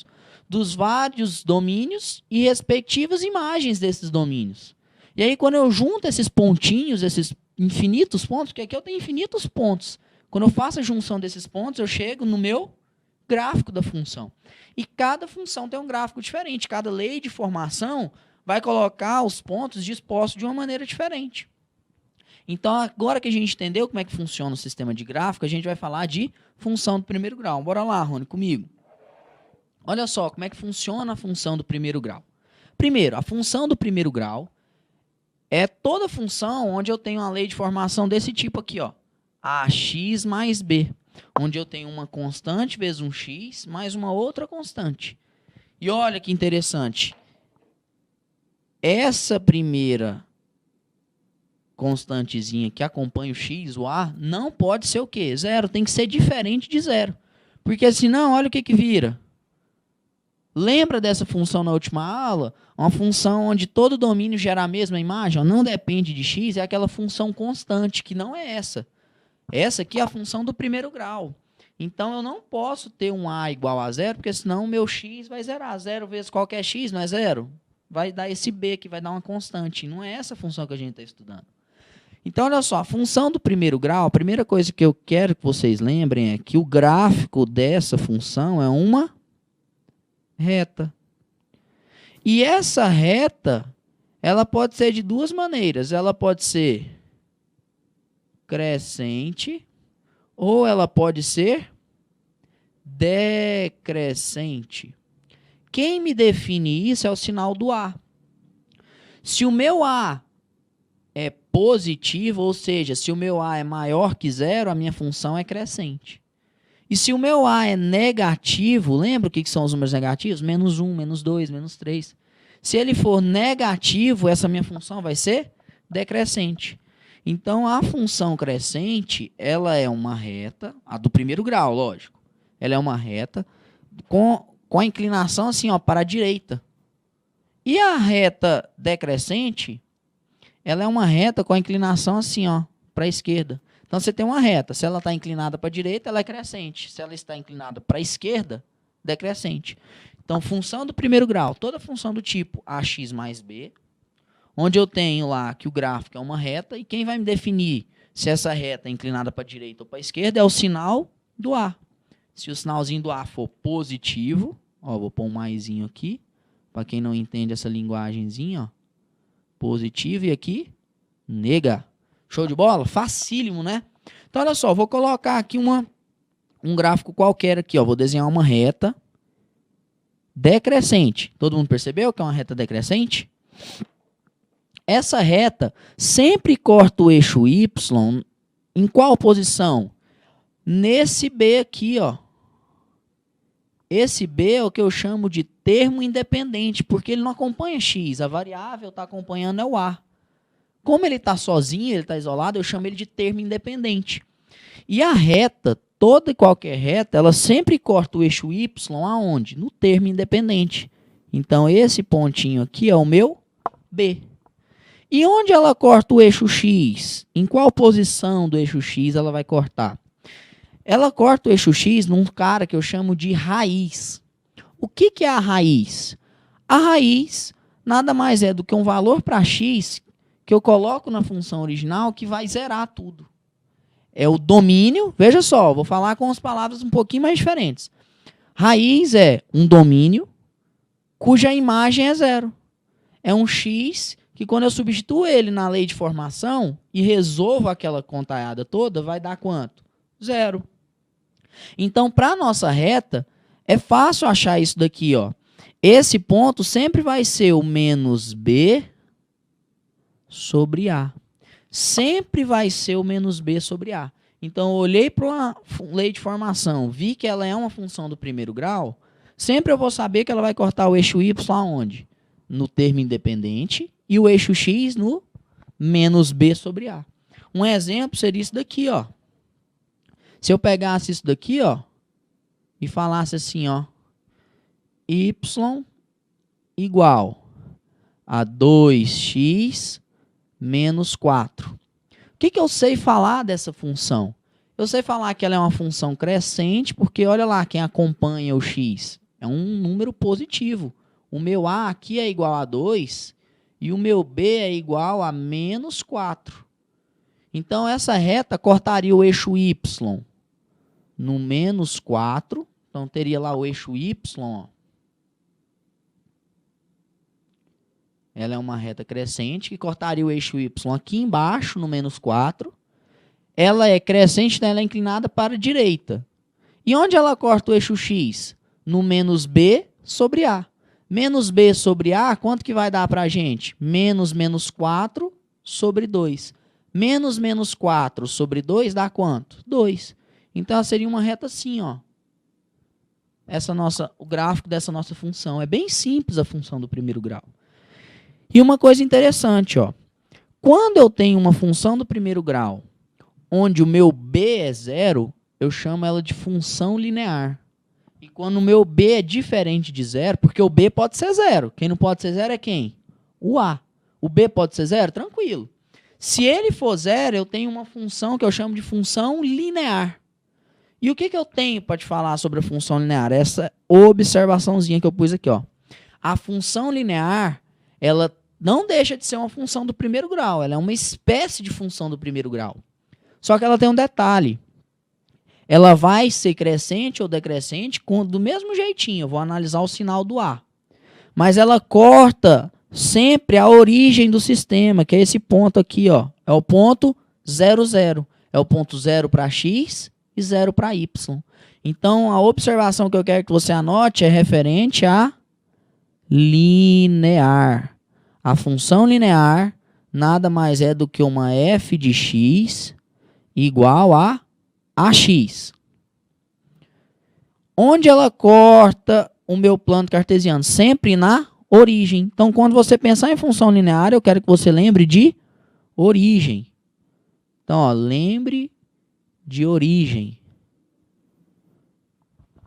dos vários domínios e respectivas imagens desses domínios. E aí, quando eu junto esses pontinhos, esses infinitos pontos, porque aqui eu tenho infinitos pontos, quando eu faço a junção desses pontos, eu chego no meu gráfico da função. E cada função tem um gráfico diferente, cada lei de formação vai colocar os pontos dispostos de uma maneira diferente. Então, agora que a gente entendeu como é que funciona o sistema de gráfico, a gente vai falar de função do primeiro grau. Bora lá, Rony, comigo. Olha só como é que funciona a função do primeiro grau. Primeiro, a função do primeiro grau é toda função onde eu tenho uma lei de formação desse tipo aqui, ó, ax mais b, onde eu tenho uma constante vezes um x mais uma outra constante. E olha que interessante. Essa primeira constantezinha que acompanha o x, o a, não pode ser o quê? Zero. Tem que ser diferente de zero. Porque senão, olha o que vira. Lembra dessa função na última aula? Uma função onde todo domínio gera a mesma imagem, ó, não depende de x, é aquela função constante, que não é essa. Essa aqui é a função do primeiro grau. Então, eu não posso ter um a igual a zero, porque senão o meu x vai zerar. Zero vezes qualquer x, não é zero? Vai dar esse b, que vai dar uma constante. Não é essa função que a gente está estudando. Então, olha só, a função do primeiro grau, a primeira coisa que eu quero que vocês lembrem é que o gráfico dessa função é uma reta. E essa reta, ela pode ser de duas maneiras. Ela pode ser crescente ou ela pode ser decrescente. Quem me define isso é o sinal do A. Se o meu A é positivo, ou seja, se o meu A é maior que zero, a minha função é crescente. E se o meu A é negativo, lembra o que são os números negativos? Menos 1, menos 2, menos 3. Se ele for negativo, essa minha função vai ser decrescente. Então, a função crescente, ela é uma reta, a do primeiro grau, lógico. Ela é uma reta com a inclinação assim, ó, para a direita. E a reta decrescente, ela é uma reta com a inclinação assim, ó, para a esquerda. Então você tem uma reta, se ela está inclinada para a direita, ela é crescente. Se ela está inclinada para a esquerda, decrescente. Então, função do primeiro grau, toda função do tipo ax mais b, onde eu tenho lá que o gráfico é uma reta, e quem vai me definir se essa reta é inclinada para a direita ou para a esquerda é o sinal do A. Se o sinalzinho do A for positivo, ó, vou pôr um maisinho aqui, para quem não entende essa linguagenzinha, ó, positivo, e aqui, nega. Show de bola? Facílimo, né? Então, olha só, vou colocar aqui um gráfico qualquer aqui, ó, vou desenhar uma reta decrescente. Todo mundo percebeu que é uma reta decrescente? Essa reta sempre corta o eixo Y em qual posição? Nesse B aqui, ó. Esse B é o que eu chamo de termo independente, porque ele não acompanha X, a variável está acompanhando é o A. Como ele está sozinho, ele está isolado, eu chamo ele de termo independente. E a reta, toda e qualquer reta, ela sempre corta o eixo Y aonde? No termo independente. Então, esse pontinho aqui é o meu B. E onde ela corta o eixo X? Em qual posição do eixo X ela vai cortar? Ela corta o eixo X num cara que eu chamo de raiz. O que é a raiz? A raiz nada mais é do que um valor para X que eu coloco na função original que vai zerar tudo. É o domínio, veja só, vou falar com as palavras um pouquinho mais diferentes. Raiz é um domínio cuja imagem é zero. É um X que quando eu substituo ele na lei de formação e resolvo aquela contaiada toda, vai dar quanto? Zero. Então, para a nossa reta, é fácil achar isso daqui, ó. Esse ponto sempre vai ser o menos B sobre A. Sempre vai ser o menos B sobre A. Então, eu olhei para uma lei de formação, vi que ela é uma função do primeiro grau, sempre eu vou saber que ela vai cortar o eixo Y aonde? No termo independente e o eixo X no menos B sobre A. Um exemplo seria isso daqui, ó. Se eu pegasse isso daqui, ó, e falasse assim, ó, y igual a 2x menos 4. O que eu sei falar dessa função? Eu sei falar que ela é uma função crescente, porque olha lá, quem acompanha o x é um número positivo. O meu a aqui é igual a 2 e o meu b é igual a menos 4. Então, essa reta cortaria o eixo y no menos 4. Então, teria lá o eixo y, ó. Ela é uma reta crescente que cortaria o eixo y aqui embaixo, no menos 4. Ela é crescente, então ela é inclinada para a direita. E onde ela corta o eixo x? No menos b sobre a. Menos b sobre a, quanto que vai dar para a gente? Menos 4 sobre 2. Menos 4 sobre 2 dá quanto? 2. Então, ela seria uma reta assim, ó. O gráfico dessa nossa função. É bem simples a função do primeiro grau. E uma coisa interessante, ó. Quando eu tenho uma função do primeiro grau, onde o meu b é zero, eu chamo ela de função linear. E quando o meu b é diferente de zero, porque o b pode ser zero. Quem não pode ser zero é quem? O a. O b pode ser zero? Tranquilo. Se ele for zero, eu tenho uma função que eu chamo de função linear. E o que eu tenho para te falar sobre a função linear? Essa observaçãozinha que eu pus aqui, ó. A função linear, ela não deixa de ser uma função do primeiro grau. Ela é uma espécie de função do primeiro grau. Só que ela tem um detalhe. Ela vai ser crescente ou decrescente do mesmo jeitinho. Eu vou analisar o sinal do A. Mas ela corta sempre a origem do sistema, que é esse ponto aqui, ó. É o ponto 0, 0. É o ponto 0 para x e 0 para y. Então, a observação que eu quero que você anote é referente a linear. A função linear nada mais é do que uma f de x igual a ax. Onde ela corta o meu plano cartesiano? Sempre na origem. Então, quando você pensar em função linear, eu quero que você lembre de origem. Então, ó, lembre de origem.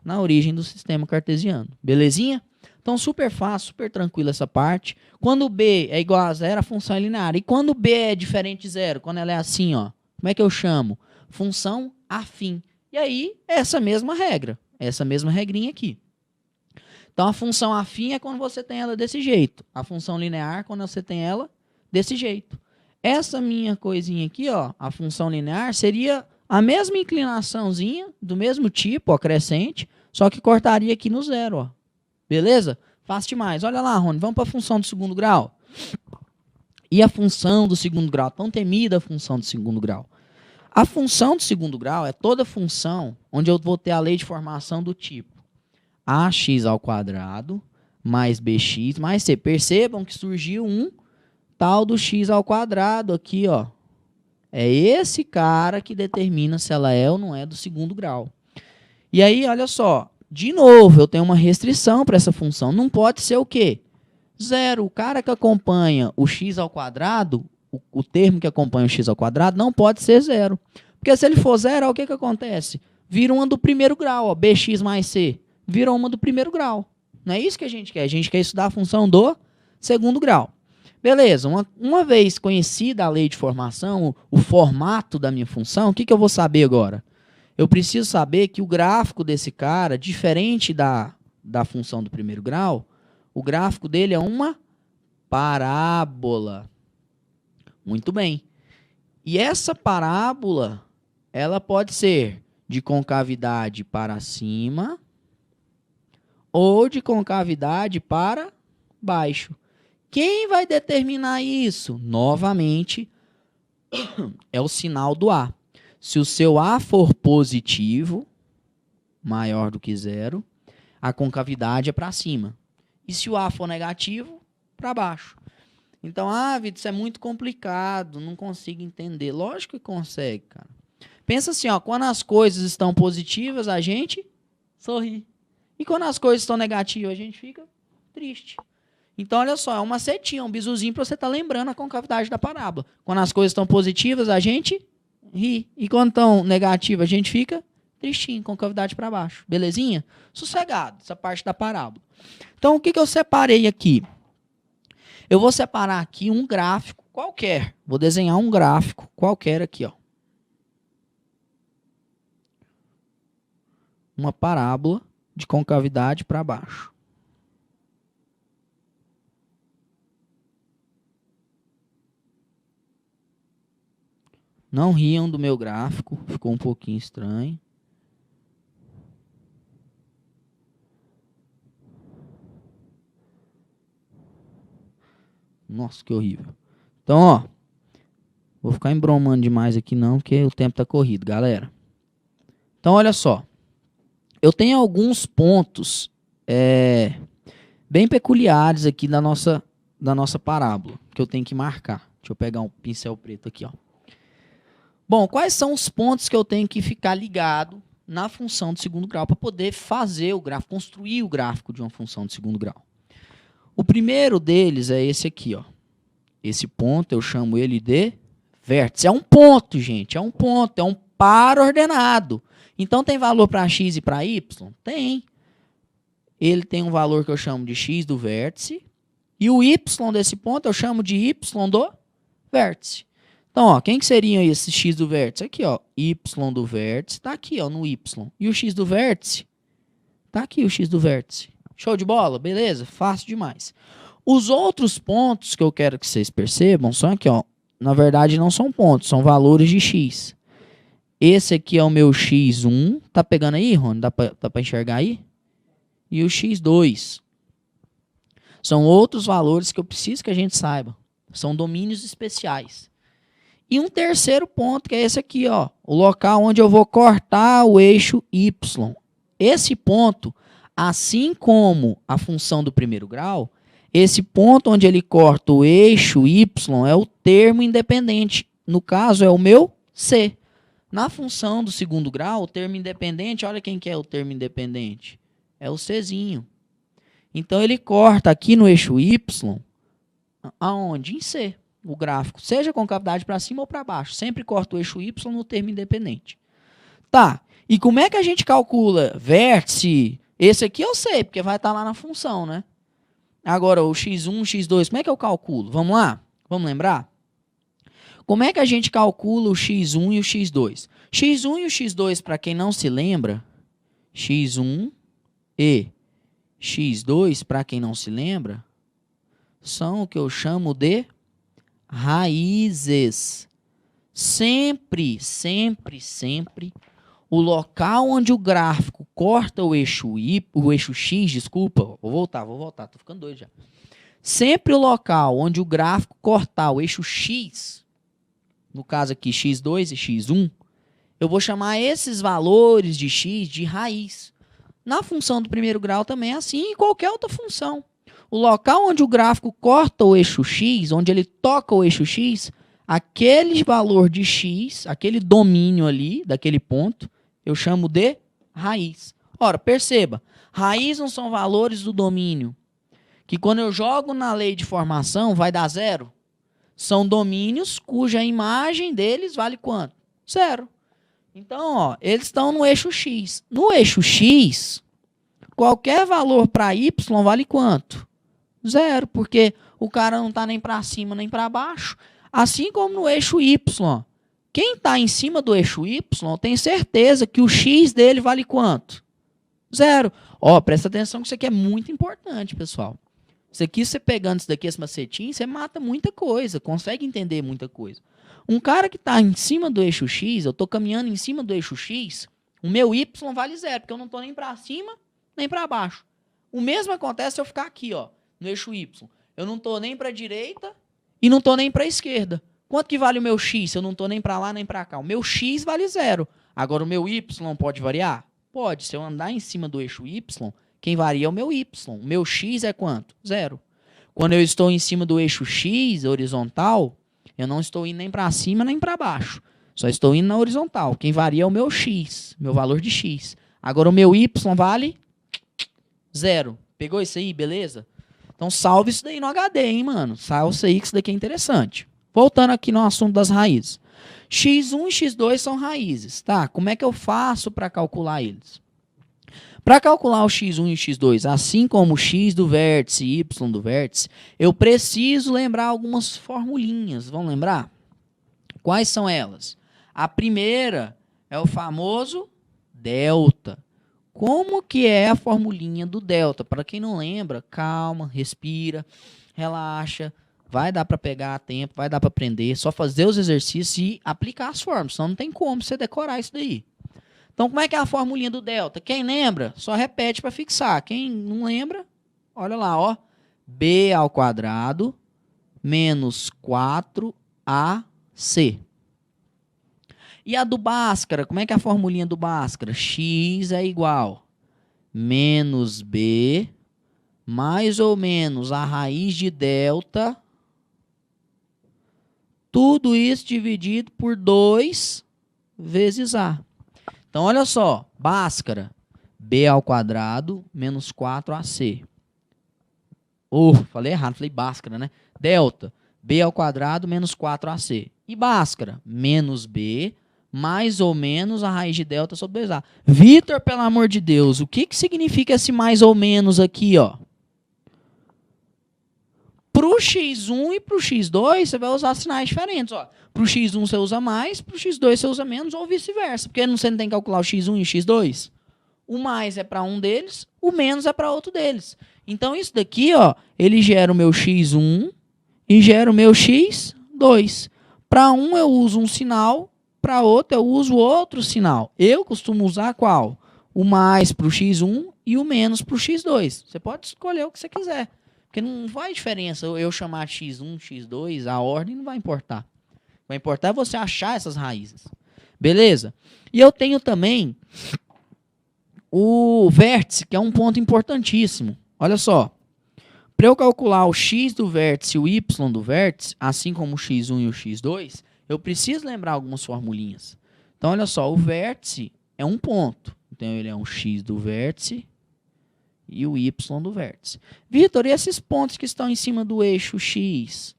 Na origem do sistema cartesiano. Belezinha? Então, super fácil, super tranquilo essa parte. Quando B é igual a zero, a função é linear. E quando B é diferente de zero, quando ela é assim, ó, como é que eu chamo? Função afim. E aí, essa mesma regra, essa mesma regrinha aqui. Então, a função afim é quando você tem ela desse jeito. A função linear, quando você tem ela desse jeito. Essa minha coisinha aqui, ó, a função linear, seria a mesma inclinaçãozinha, do mesmo tipo, ó, crescente, só que cortaria aqui no zero, ó. Beleza? Fácil demais. Olha lá, Rony, vamos para a função do segundo grau. E a função do segundo grau? Tão temida a função do segundo grau. A função do segundo grau é toda função onde eu vou ter a lei de formação do tipo ax ao quadrado mais bx mais c. Percebam que surgiu um tal do x ao quadrado aqui, ó. É esse cara que determina se ela é ou não é do segundo grau. E aí, olha só, de novo, eu tenho uma restrição para essa função. Não pode ser o quê? Zero. O cara que acompanha o x ao quadrado, o termo que acompanha o x ao quadrado, não pode ser zero. Porque se ele for zero, o que acontece? Vira uma do primeiro grau, ó, bx mais c. Vira uma do primeiro grau. Não é isso que a gente quer. A gente quer estudar a função do segundo grau. Beleza, uma vez conhecida a lei de formação, o formato da minha função, o que eu vou saber agora? Eu preciso saber que o gráfico desse cara, diferente da função do primeiro grau, o gráfico dele é uma parábola. Muito bem. E essa parábola, ela pode ser de concavidade para cima ou de concavidade para baixo. Quem vai determinar isso? Novamente, é o sinal do A. Se o seu A for positivo, maior do que zero, a concavidade é para cima. E se o A for negativo, para baixo. Então, Vitor, isso é muito complicado, não consigo entender. Lógico que consegue, cara. Pensa assim, ó, quando as coisas estão positivas, a gente sorri. E quando as coisas estão negativas, a gente fica triste. Então, olha só, é uma setinha, um bizuzinho para você estar lembrando a concavidade da parábola. Quando as coisas estão positivas, a gente ri. E quando estão negativas, a gente fica tristinho, concavidade para baixo. Belezinha? Sossegado, essa parte da parábola. Então, o que eu separei aqui? Eu vou separar aqui um gráfico qualquer. Vou desenhar um gráfico qualquer aqui, ó. Uma parábola de concavidade para baixo. Não riam do meu gráfico, ficou um pouquinho estranho. Nossa, que horrível. Então, ó, vou ficar embromando demais aqui não, porque o tempo tá corrido, galera. Então, olha só. Eu tenho alguns pontos bem peculiares aqui da nossa parábola, que eu tenho que marcar. Deixa eu pegar um pincel preto aqui, ó. Bom, quais são os pontos que eu tenho que ficar ligado na função de segundo grau para poder fazer o gráfico, construir o gráfico de uma função de segundo grau? O primeiro deles é esse aqui, ó. Esse ponto eu chamo ele de vértice. É um ponto, gente, é um ponto, é um par ordenado. Então tem valor para x e para y? Tem. Ele tem um valor que eu chamo de x do vértice e o y desse ponto eu chamo de y do vértice. Então, ó, quem que seriam esses x do vértice? Aqui, ó, y do vértice, tá aqui, ó, no y. E o x do vértice? Tá aqui o x do vértice. Show de bola? Beleza? Fácil demais. Os outros pontos que eu quero que vocês percebam são aqui, ó. Na verdade, não são pontos, são valores de x. Esse aqui é o meu x1. Tá pegando aí, Rony? Dá pra enxergar aí? E o x2. São outros valores que eu preciso que a gente saiba. São domínios especiais. E um terceiro ponto, que é esse aqui, ó, o local onde eu vou cortar o eixo y. Esse ponto, assim como a função do primeiro grau, esse ponto onde ele corta o eixo y é o termo independente. No caso, é o meu c. Na função do segundo grau, o termo independente, olha quem que é o termo independente. É o czinho. Então, ele corta aqui no eixo y, aonde? Em c. O gráfico, seja concavidade para cima ou para baixo. Sempre corta o eixo y no termo independente. Tá, e como é que a gente calcula vértice? Esse aqui eu sei, porque vai estar lá na função, né? Agora, o x1, x2, como é que eu calculo? Vamos lá? Vamos lembrar? Como é que a gente calcula o x1 e o x2? X1 e o x2, para quem não se lembra, x1 e x2, para quem não se lembra, são o que eu chamo de raízes. Sempre, sempre, sempre, o local onde o gráfico corta o eixo x, desculpa, vou voltar, tô ficando doido já. Sempre o local onde o gráfico cortar o eixo x, no caso aqui x2 e x1, eu vou chamar esses valores de x de raiz. Na função do primeiro grau também é assim, e qualquer outra função. O local onde o gráfico corta o eixo x, onde ele toca o eixo x, aquele valor de x, aquele domínio ali, daquele ponto, eu chamo de raiz. Ora, perceba, raiz não são valores do domínio, que quando eu jogo na lei de formação vai dar zero. São domínios cuja imagem deles vale quanto? Zero. Então, ó, eles estão no eixo x. No eixo x, qualquer valor para y vale quanto? Zero, porque o cara não está nem para cima nem para baixo. Assim como no eixo y. Quem está em cima do eixo y tem certeza que o x dele vale quanto? Zero. Ó, presta atenção que isso aqui é muito importante, pessoal. Isso aqui, você pegando isso daqui, esse macetinho, você mata muita coisa, consegue entender muita coisa. Um cara que está em cima do eixo x, eu estou caminhando em cima do eixo x, o meu y vale zero, porque eu não estou nem para cima, nem para baixo. O mesmo acontece se eu ficar aqui, ó, no eixo y. Eu não estou nem para a direita e não estou nem para a esquerda. Quanto que vale o meu x se eu não estou nem para lá nem para cá? O meu x vale zero. Agora, o meu y pode variar? Pode. Se eu andar em cima do eixo y, quem varia é o meu y. O meu x é quanto? Zero. Quando eu estou em cima do eixo x, horizontal, eu não estou indo nem para cima nem para baixo. Só estou indo na horizontal. Quem varia é o meu x, meu valor de x. Agora, o meu y vale zero. Pegou isso aí, beleza? Então, salve isso daí no HD, hein, mano? Salve isso aí, que isso daqui é interessante. Voltando aqui no assunto das raízes. x1 e x2 são raízes, tá? Como é que eu faço para calcular eles? Para calcular o x1 e o x2, assim como o x do vértice e y do vértice, eu preciso lembrar algumas formulinhas. Vamos lembrar? Quais são elas? A primeira é o famoso delta. Como que é a formulinha do delta? Para quem não lembra, calma, respira, relaxa. Vai dar para pegar tempo, vai dar para aprender. Só fazer os exercícios e aplicar as fórmulas. Senão não tem como você decorar isso daí. Então, como é que é a formulinha do delta? Quem lembra, só repete para fixar. Quem não lembra, olha lá, ó. B ao quadrado menos 4AC. E a do Bhaskara, como é que é a formulinha do Bhaskara? X é igual menos B mais ou menos a raiz de delta, tudo isso dividido por 2 vezes A. Então, olha só, Bhaskara, B ao quadrado menos 4AC. Falei errado, falei Bhaskara, né? Delta, B ao quadrado menos 4AC. E Bhaskara, menos B mais ou menos a raiz de delta sobre 2A. Vitor, pelo amor de Deus, o que significa esse mais ou menos aqui, ó? Para o x1 e para o x2, você vai usar sinais diferentes. Para o x1 você usa mais, para o x2 você usa menos, ou vice-versa. Porque você não tem que calcular o x1 e o x2. O mais é para um deles, o menos é para outro deles. Então, isso daqui, ó, ele gera o meu x1 e gera o meu x2. Para um eu uso um sinal, para outro eu uso outro sinal. Eu costumo usar qual? O mais para o x1 e o menos para o x2. Você pode escolher o que você quiser. Porque não faz diferença eu chamar x1, x2, a ordem não vai importar. Vai importar você achar essas raízes. Beleza? E eu tenho também o vértice, que é um ponto importantíssimo. Olha só. Para eu calcular o x do vértice e o y do vértice, assim como o x1 e o x2, eu preciso lembrar algumas formulinhas. Então, olha só. O vértice é um ponto. Então, ele é um x do vértice e o y do vértice. Vitor, e esses pontos que estão em cima do eixo x?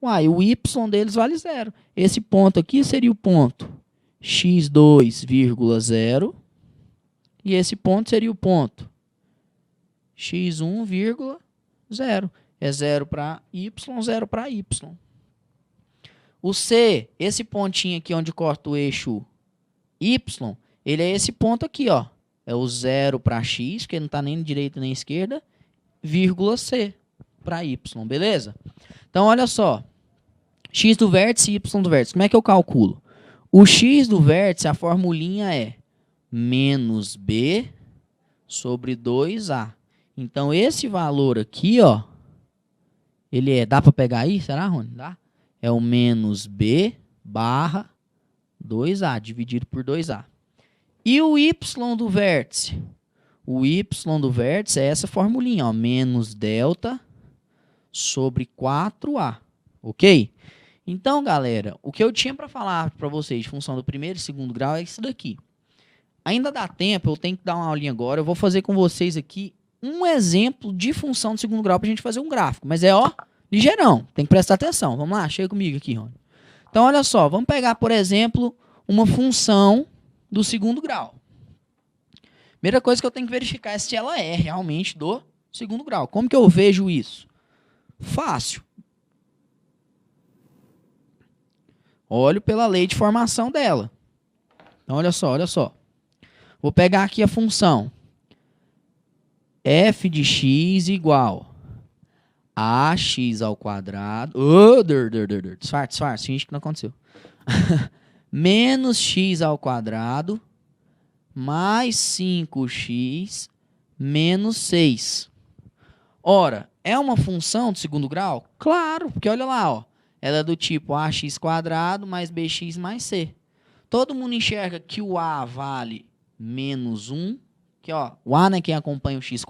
Uai, o y deles vale zero. Esse ponto aqui seria o ponto x2,0 e esse ponto seria o ponto x1,0. 0. É 0 para y, 0 para y. O C, esse pontinho aqui onde corta o eixo y, ele é esse ponto aqui, ó. É o 0 para x, que não está nem direita nem esquerda, vírgula C para y, beleza? Então, olha só. X do vértice e y do vértice. Como é que eu calculo? O x do vértice, a formulinha é menos b sobre 2a. Então, esse valor aqui, ó, ele é... Dá para pegar aí? Será, Rony? Dá? É o menos b barra 2a, dividido por 2a. E o y do vértice? O y do vértice é essa formulinha, ó, menos delta sobre 4a, ok? Então, galera, o que eu tinha para falar para vocês de função do primeiro e segundo grau é isso daqui. Ainda dá tempo, eu tenho que dar uma aulinha agora, eu vou fazer com vocês aqui um exemplo de função do segundo grau para a gente fazer um gráfico, mas é, ó, ligeirão, tem que prestar atenção. Vamos lá, chega comigo aqui, Rony. Então, olha só, vamos pegar, por exemplo, uma função do segundo grau. Primeira coisa que eu tenho que verificar é se ela é realmente do segundo grau. Como que eu vejo isso? Fácil. Olho pela lei de formação dela. Então, olha só, olha só. Vou pegar aqui a função f de x igual a ax ao quadrado. Disfarce, finge que não aconteceu. Menos x ao quadrado mais 5x menos 6. Ora, é uma função de segundo grau? Claro, porque olha lá, ó. Ela é do tipo ax² mais bx mais c. Todo mundo enxerga que o a vale menos 1. Que, ó, o a, né, quem acompanha o x².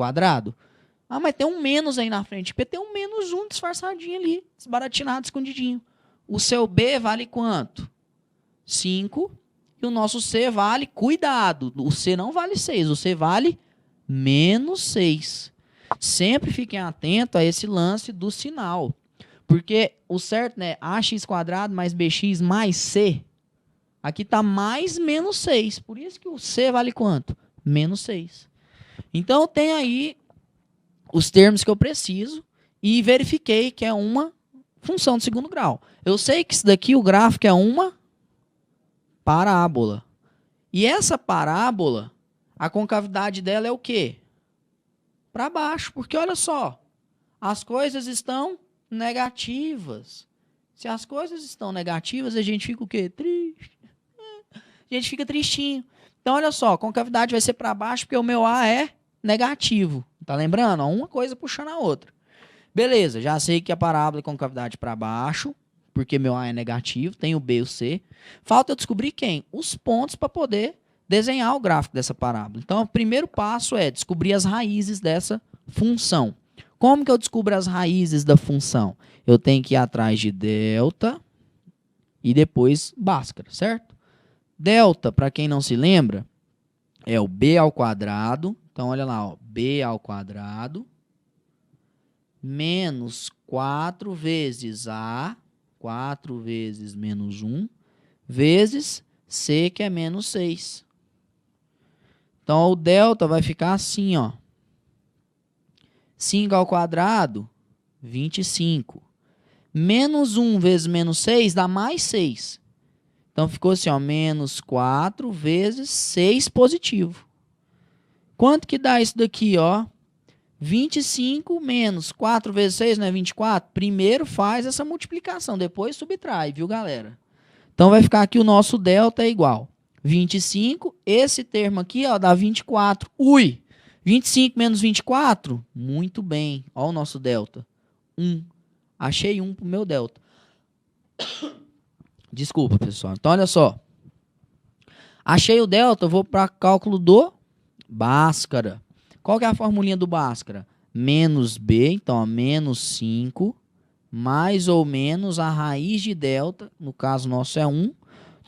Ah, mas tem um menos aí na frente. Porque tem um menos 1 disfarçadinho ali, desbaratinado, escondidinho. O seu b vale quanto? 5. E o nosso c vale, cuidado, o c não vale 6, o c vale menos 6. Sempre fiquem atentos a esse lance do sinal. Porque o certo, né, ax² mais bx mais c. Aqui está mais menos 6. Por isso que o c vale quanto? Menos 6. Então, tem aí os termos que eu preciso e verifiquei que é uma função de segundo grau. Eu sei que isso daqui, o gráfico é uma parábola. E essa parábola, a concavidade dela é o quê? Para baixo, porque olha só, as coisas estão negativas. Se as coisas estão negativas, a gente fica o quê? Triste. A gente fica tristinho. Então, olha só, a concavidade vai ser para baixo porque o meu A é negativo. Tá lembrando? Uma coisa puxando a outra. Beleza, já sei que a parábola é concavidade para baixo, porque meu A é negativo, tem o B e o C. Falta eu descobrir quem? Os pontos para poder desenhar o gráfico dessa parábola. Então, o primeiro passo é descobrir as raízes dessa função. Como que eu descubro as raízes da função? Eu tenho que ir atrás de delta e depois Bhaskara, certo? Delta, para quem não se lembra, é o b ao quadrado. Então, olha lá, ó, b ao quadrado menos 4 vezes a, 4 vezes menos 1, vezes c, que é menos 6. Então, o delta vai ficar assim, ó. 5 ao quadrado, 25. Menos 1 vezes menos 6 dá mais 6. Então, ficou assim, ó, menos 4 vezes 6 positivo. Quanto que dá isso daqui, ó? 25 menos 4 vezes 6, não é 24? Primeiro faz essa multiplicação, depois subtrai, viu, galera? Então, vai ficar aqui o nosso delta é igual 25, esse termo aqui, ó, dá 24. Ui! 25 menos 24? Muito bem. Ó o nosso delta. 1. Achei 1 pro meu delta. Desculpa, pessoal. Então, olha só. Achei o delta, eu vou para cálculo do Bhaskara. Qual que é a formulinha do Bhaskara? Menos b, então, ó, menos 5, mais ou menos a raiz de delta, no caso nosso é 1.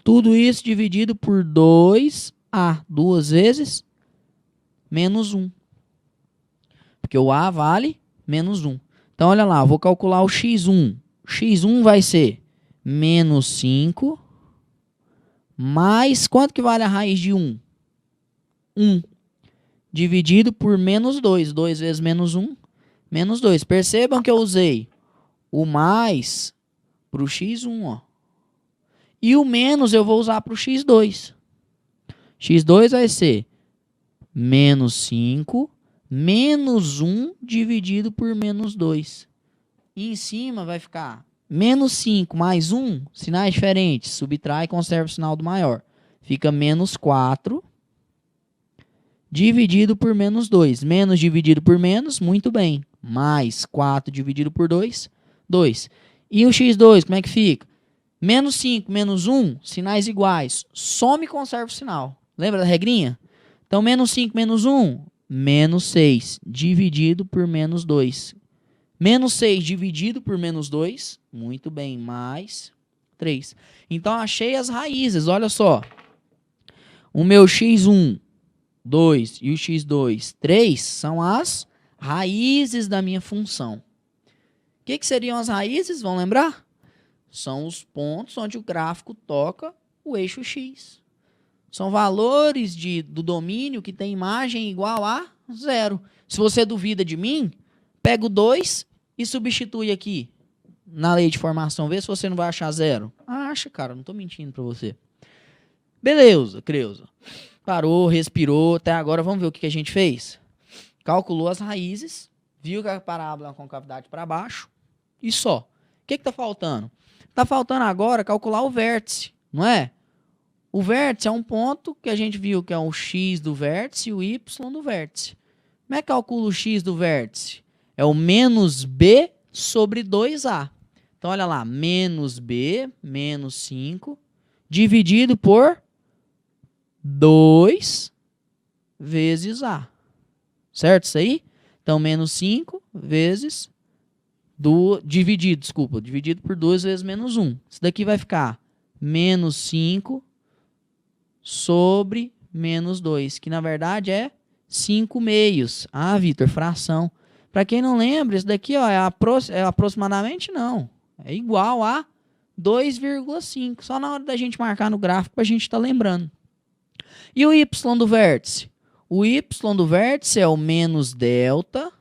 Tudo isso dividido por 2a, 2 vezes menos 1. Porque o a vale menos 1. Então, olha lá, eu vou calcular o x1. x1 vai ser menos 5, mais quanto que vale a raiz de 1? 1. Dividido por menos 2. 2 vezes menos 1, menos 2. Percebam que eu usei o mais para o x1, ó. E o menos eu vou usar para o x2. x2 vai ser menos 5 menos 1 dividido por menos 2. E em cima vai ficar menos 5 mais 1, sinais diferentes. Subtrai e conserva o sinal do maior. Fica menos 4 dividido por menos 2. Menos dividido por menos, muito bem. Mais 4 dividido por 2, 2. E o x2, como é que fica? Menos 5, menos 1, sinais iguais. Soma e conserva o sinal. Lembra da regrinha? Então, menos 5, menos 1, menos 6, dividido por menos 2. Menos 6 dividido por menos 2, muito bem, mais 3. Então, achei as raízes, olha só. O meu x1, 2 e o x2, 3, são as raízes da minha função. O que seriam as raízes? Vão lembrar? São os pontos onde o gráfico toca o eixo x. São valores do domínio que tem imagem igual a 0. Se você duvida de mim, pega o 2 e substitui aqui na lei de formação. Vê se você não vai achar 0. Acha, cara, não estou mentindo para você. Beleza, Creuza. Parou, respirou. Até agora, vamos ver o que a gente fez? Calculou as raízes, viu que a parábola é uma concavidade para baixo e só. O que está faltando? Está faltando agora calcular o vértice, não é? O vértice é um ponto que a gente viu que é o x do vértice e o y do vértice. Como é que calcula o x do vértice? É o menos b sobre 2a. Então, olha lá, menos b, menos 5, dividido por 2 vezes a. Certo isso aí? Então, menos 5 vezes... dividido por 2 vezes menos 1. Isso daqui vai ficar menos 5 sobre menos 2, que na verdade é 5 meios. Ah, Vitor, fração. Para quem não lembra, isso daqui ó, é aproximadamente não. É igual a 2,5. Só na hora da gente marcar no gráfico para a gente estar lembrando. E o y do vértice? O y do vértice é o menos delta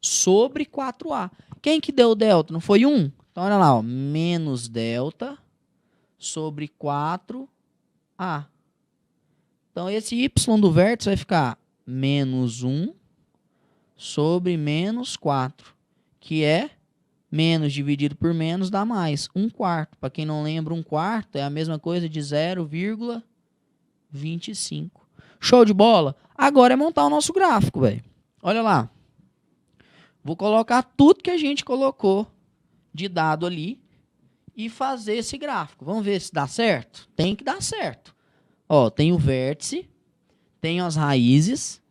sobre 4a. Quem que deu o delta? Não foi 1? Então, olha lá, ó, menos delta sobre 4a. Então, esse y do vértice vai ficar menos 1 sobre menos 4, que é menos dividido por menos dá mais, 1/4. Para quem não lembra, 1/4 é a mesma coisa de 0,25. Show de bola? Agora é montar o nosso gráfico, velho. Olha lá. Vou colocar tudo que a gente colocou de dado ali e fazer esse gráfico. Vamos ver se dá certo? Tem que dar certo. Ó, tem o vértice, tenho as raízes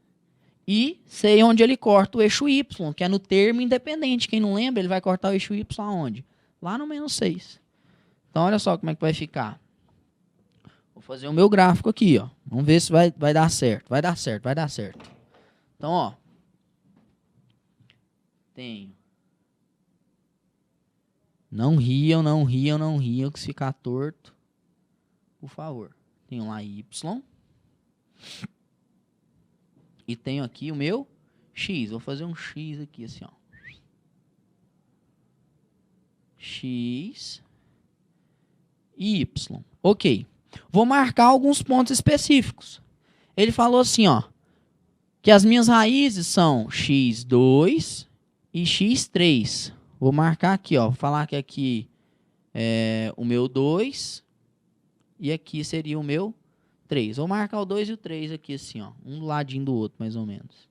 e sei onde ele corta o eixo y, que é no termo independente. Quem não lembra, ele vai cortar o eixo y aonde? Lá no menos 6. Então, olha só como é que vai ficar. Vou fazer o meu gráfico aqui, ó. Vamos ver se vai dar certo. Vai dar certo, vai dar certo. Então, ó. Tenho. Não riam, não riam, não riam, que se ficar torto, por favor. Tenho lá y. E tenho aqui o meu x. Vou fazer um x aqui, assim, ó. X e y. Ok. Vou marcar alguns pontos específicos. Ele falou assim, ó, que as minhas raízes são x2 e x3. Vou marcar aqui, ó. Vou falar que aqui é o meu 2 e aqui seria o meu 3. Vou marcar o 2 e o 3 aqui assim, ó. Um do ladinho do outro, mais ou menos.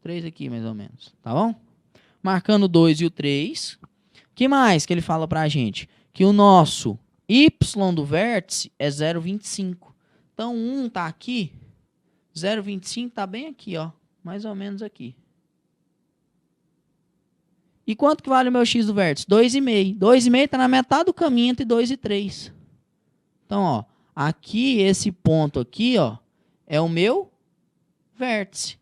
3 aqui, mais ou menos. Tá bom? Marcando o 2 e o 3. Que mais que ele fala pra gente? Que o nosso y do vértice é 0,25. Então, 1 tá aqui. 0,25 tá bem aqui, ó. Mais ou menos aqui. E quanto que vale o meu x do vértice? 2,5. 2,5 está na metade do caminho entre 2 e 3. Então, ó, aqui, esse ponto aqui, ó, é o meu vértice.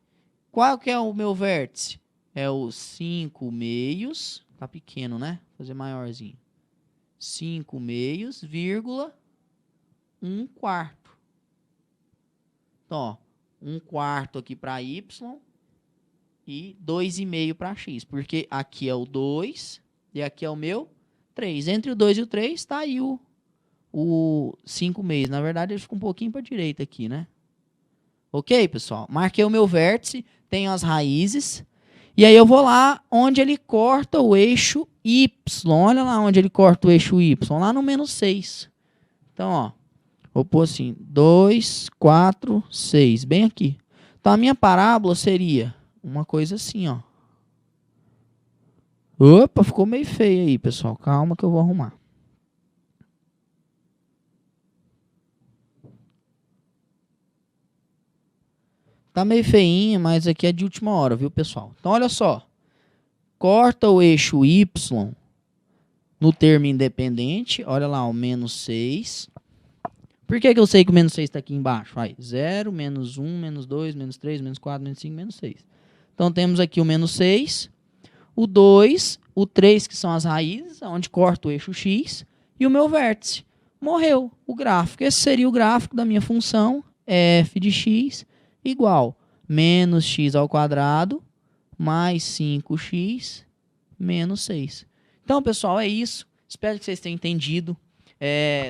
Qual que é o meu vértice? É o 5 meios. Tá pequeno, né? Vou fazer maiorzinho. 5 meios, vírgula, 1/4. Então, ó, 1/4 aqui para y. e 2,5 para x, porque aqui é o 2 e aqui é o meu 3. Entre o 2 e o 3 está aí o 5/6. Na verdade, ele fica um pouquinho para a direita aqui, né? Ok, pessoal? Marquei o meu vértice, tenho as raízes, e aí eu vou lá onde ele corta o eixo y. Olha lá onde ele corta o eixo y, lá no -6. Então, ó, vou pôr assim, 2, 4, 6, bem aqui. Então, a minha parábola seria uma coisa assim, ó. Opa, ficou meio feio aí, pessoal. Calma que eu vou arrumar. Tá meio feinha, mas aqui é de última hora, viu, pessoal? Então, olha só. Corta o eixo y no termo independente. Olha lá, o -6. Por que eu sei que o -6 está aqui embaixo? Aí, 0, -1, -2, -3, -4, -5, -6. Então, temos aqui o -6, o 2, o 3, que são as raízes, onde corta o eixo x, e o meu vértice. Morreu o gráfico. Esse seria o gráfico da minha função f de x igual -x² mais 5x menos 6. Então, pessoal, é isso. Espero que vocês tenham entendido.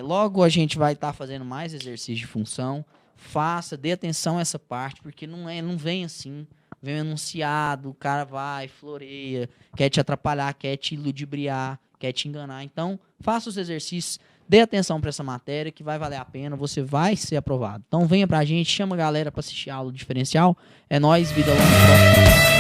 Logo a gente vai estar fazendo mais exercícios de função. Faça, dê atenção a essa parte, porque não vem assim. Vem enunciado, o cara vai, floreia, quer te atrapalhar, quer te ludibriar, quer te enganar. Então, faça os exercícios, dê atenção para essa matéria, que vai valer a pena, você vai ser aprovado. Então, venha pra gente, chama a galera para assistir a aula diferencial. É nóis, vida longa.